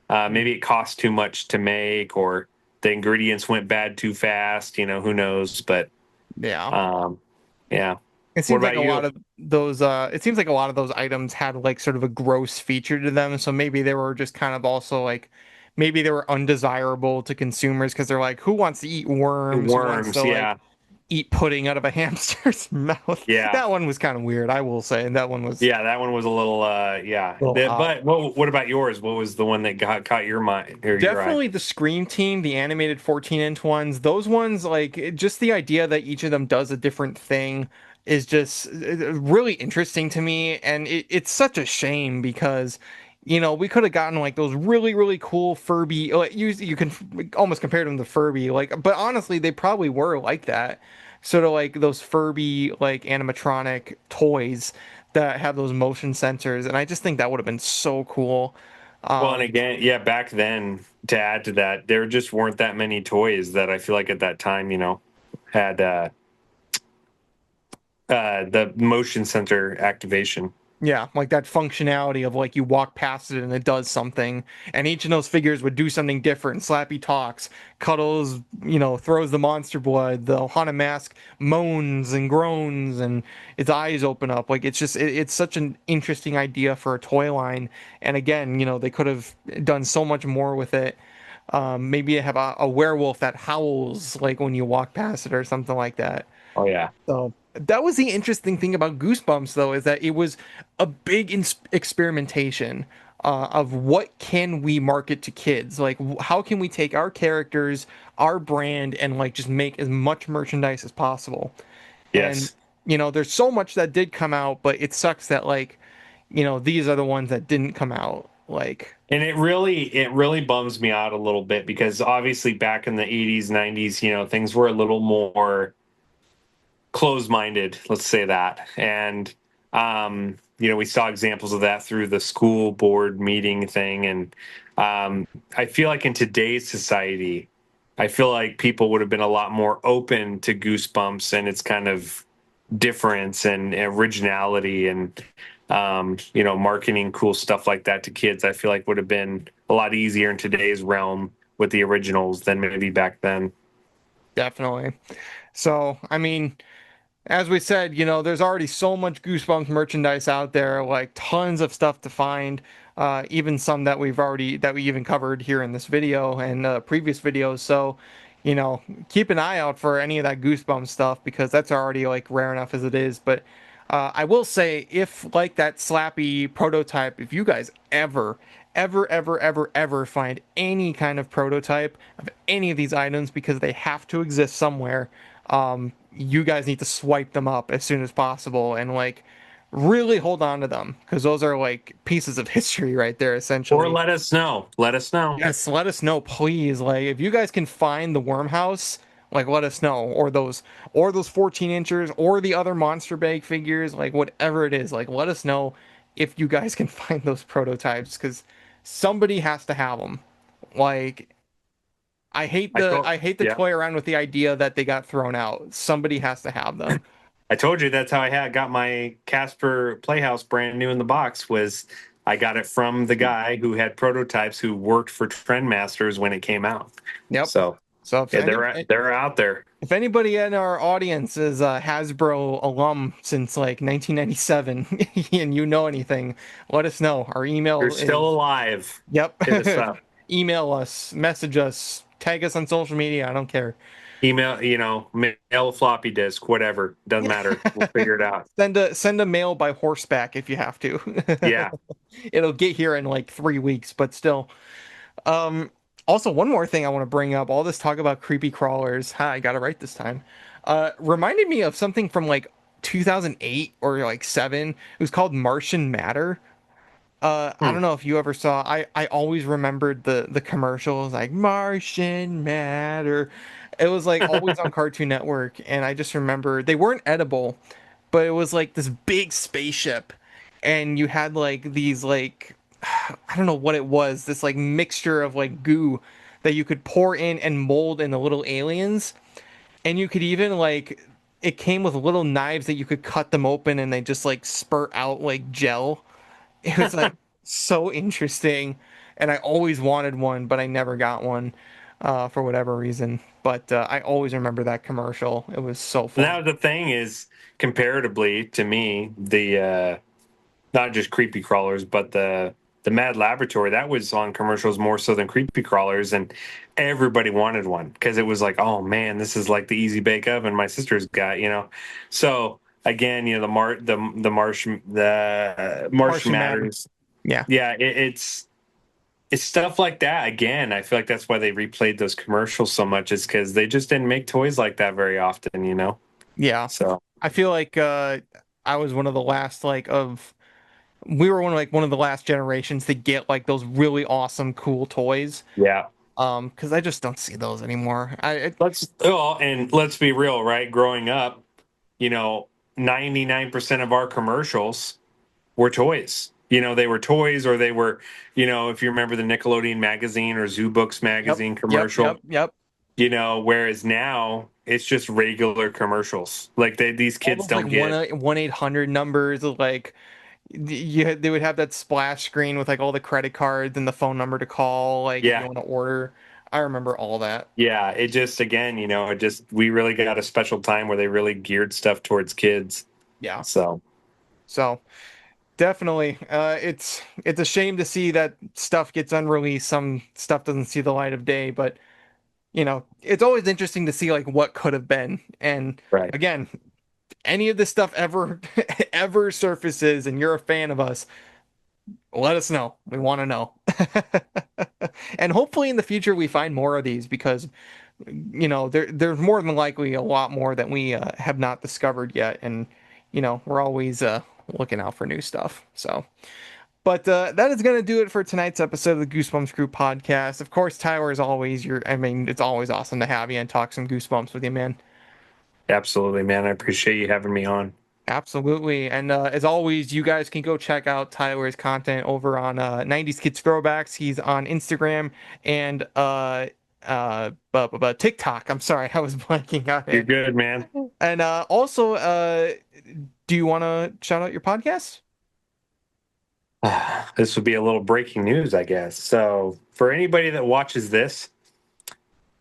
Maybe it cost too much to make, or the ingredients went bad too fast. Who knows? But Yeah. Yeah. It seems What like a about lot you? of those it seems like a lot of those items had like sort of a gross feature to them. So maybe they were just kind of also like maybe they were undesirable to consumers because they're like, who wants to eat worms? Who wants Worms, to like yeah, eat pudding out of a hamster's mouth? yeah, That one was kind of weird, I will say. And that one was yeah. That one was a little, yeah. a little odd. But what about yours? What was the one that caught your mind or your eye? Definitely the Scream Team, the animated 14-inch ones. Those ones, like, just the idea that each of them does a different thing is just really interesting to me. And it's such a shame because, we could have gotten like those really, really cool Furby. Like, you can almost compare them to Furby. Like, but honestly, they probably were like that. Sort of like those Furby, like animatronic toys that have those motion sensors. And I just think that would have been so cool. Well, and Um, again, yeah, back then, to add to that, there just weren't that many toys that I feel like at that time, had the motion sensor activation. Yeah, like that functionality of like you walk past it and it does something, and each of those figures would do something different. Slappy talks, Cuddles, throws the monster blood, the haunted mask moans and groans, and its eyes open up. Like it's just it's such an interesting idea for a toy line. And again, they could have done so much more with it. Maybe have a werewolf that howls like when you walk past it or something like that. Oh yeah. So that was the interesting thing about Goosebumps, though, is that it was a big experimentation of what can we market to kids? Like, how can we take our characters, our brand, and like just make as much merchandise as possible? And Yes. there's so much that did come out, but it sucks that like, these are the ones that didn't come out. Like, And it really bums me out a little bit because obviously back in the 80s, 90s, things were a little more closed-minded, let's say that. And we saw examples of that through the school board meeting thing. And I feel like in today's society, I feel like people would have been a lot more open to Goosebumps and its kind of difference and originality and marketing cool stuff like that to kids. I feel like would have been a lot easier in today's realm with the originals than maybe back then. definitely. So, I mean, as we said, there's already so much Goosebumps merchandise out there, like tons of stuff to find. Even some that we even covered here in this video and previous videos. So, keep an eye out for any of that Goosebumps stuff because that's already like rare enough as it is. But I will say, if like that Slappy prototype, if you guys ever find any kind of prototype of any of these items because they have to exist somewhere, you guys need to swipe them up as soon as possible and like really hold on to them because those are like pieces of history right there Or essentially. let us know. Let us know. Yes, let us know, please. Like if you guys can find the worm house, like let us know. Or those 14 inchers or the other monster bag figures, like whatever it is, like let us know if you guys can find those prototypes because somebody has to have them. Like I hate the Yeah. toy around with the idea that they got thrown out. Somebody has to have them. I told you that's how got my Casper Playhouse brand new in the box. Was I got it from the guy who had prototypes who worked for Trendmasters when it came out. Yep. So So if yeah, any they're out there. If anybody in our audience is a Hasbro alum since like 1997 and you know anything, let us know. Our You're email still is, alive. yep. Hit us up. Email us, message us, tag us on social media. I don't care. Email, mail a floppy disk, whatever. Doesn't matter. We'll figure it out. Send a mail by horseback if you have to. Yeah. It'll get here in like 3 weeks, but still. Um, Also, one more thing I want to bring up. All this talk about creepy crawlers. Ha, I got it right this time. Reminded me of something from like 2008 or like seven. It was called Martian Matter. I Hmm. don't know if you ever saw. I always remembered the commercials like Martian Matter. It was like always on Cartoon Network, and I just remember they weren't edible, but it was like this big spaceship, and you had like these like I don't know what it was, this like mixture of like goo that you could pour in and mold into little aliens, and you could even like it came with little knives that you could cut them open and they just like spurt out like gel. It was like so interesting, and I always wanted one, but I never got one for whatever reason. But I always remember that commercial. It was so Now fun. the thing is, comparatively to me, the not just creepy crawlers, but the Mad Laboratory that was on commercials more so than creepy crawlers, and everybody wanted one because it was like, oh man, this is like the easy bake oven my sister's got. So again, the Martian Martian Matter. Matters. Yeah. Yeah, it's stuff like that. Again, I feel like that's why they replayed those commercials so much, is because they just didn't make toys like that very often. Yeah. So I feel like I was one of the last like of we were one of the last generations to get like those really awesome cool toys. yeah. Because I just don't see those anymore. Let's be real, right? Growing up, you know, 99% of our commercials were toys. They were toys, or they were, if you remember the Nickelodeon magazine or Zoo Books Yep, magazine yep, commercial, yep, yep. whereas now it's just regular commercials. Like these All kids those like don't get. 1-800 numbers of like they would have that splash screen with like all the credit cards and the phone number to call like if you Yeah. want to order. I remember all that. Yeah. It just, again, we really got a special time where they really geared stuff towards kids. Yeah. So, So definitely, it's a shame to see that stuff gets unreleased. Some stuff doesn't see the light of day, but it's always interesting to see like what could have been. And right. again, any of this stuff ever ever surfaces and you're a fan of us, let us know. We want to know. And hopefully in the future we find more of these because there's more than likely a lot more that we have not discovered yet, and we're always looking out for new stuff. So but that is going to do it for tonight's episode of the Goosebumps Crew podcast. Of course, Tyler, as always, it's always awesome to have you and talk some Goosebumps with you, man. Absolutely, man. I appreciate you having me on. Absolutely. And as always, you guys can go check out Tyler's content over on 90s Kids Throwbacks. He's on Instagram and TikTok. I'm sorry, I was blanking on You're it. good, man. And also, do you want to shout out your podcast? This would be a little breaking news, I guess. So, for anybody that watches this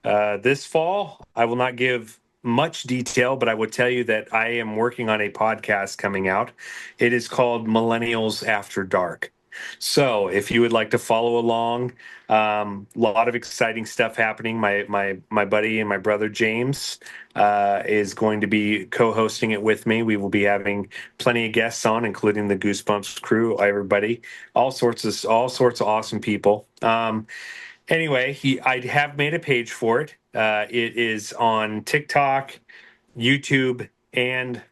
fall, I will not give much detail, but I would tell you that I am working on a podcast coming out. It is called Millennials After Dark. So, if you would like to follow along, a lot of exciting stuff happening. My buddy and my brother James is going to be co-hosting it with me. We will be having plenty of guests on, including the Goosebumps crew, everybody, all sorts of awesome people. Anyway, I have made a page for it. It is on TikTok, YouTube, and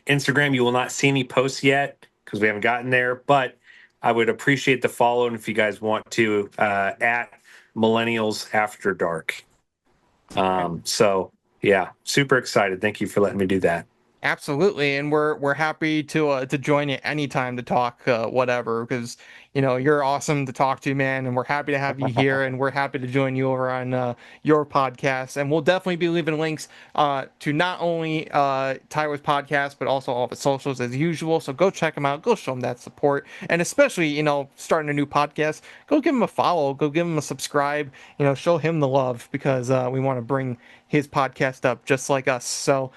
Instagram. You will not see any posts yet because we haven't gotten there, but I would appreciate the follow. And if you guys want to, at Millennials After Dark. So yeah, super excited. Thank you for letting me do that. Absolutely, and we're happy to join you anytime to talk whatever, because you're awesome to talk to, man, and we're happy to have you here, and we're happy to join you over on your podcast, and we'll definitely be leaving links to not only Tyler's podcast but also all the socials as usual. So go check him out, go show him that support, and especially starting a new podcast, go give him a follow, go give him a subscribe, show him the love because we want to bring his podcast up just like us. So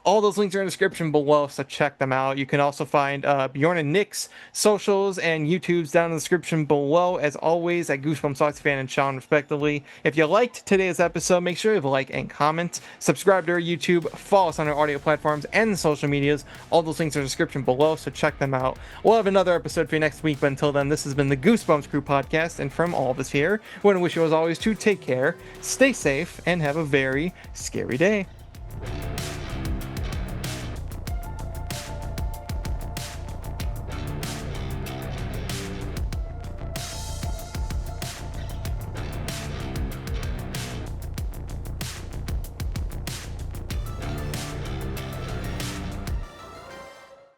all those links are in the description below, so check them out. You can also find Bjorn and Nick's socials and YouTubes down in the description below, as always, at Goosebumps Sox Fan and Sean, respectively. If you liked today's episode, make sure you leave a like and comment. Subscribe to our YouTube, follow us on our audio platforms and the social medias. All those links are in the description below, so check them out. We'll have another episode for you next week, but until then, this has been the Goosebumps Crew Podcast, and from all of us here, we want to wish you, as always, to take care, stay safe, and have a very scary day.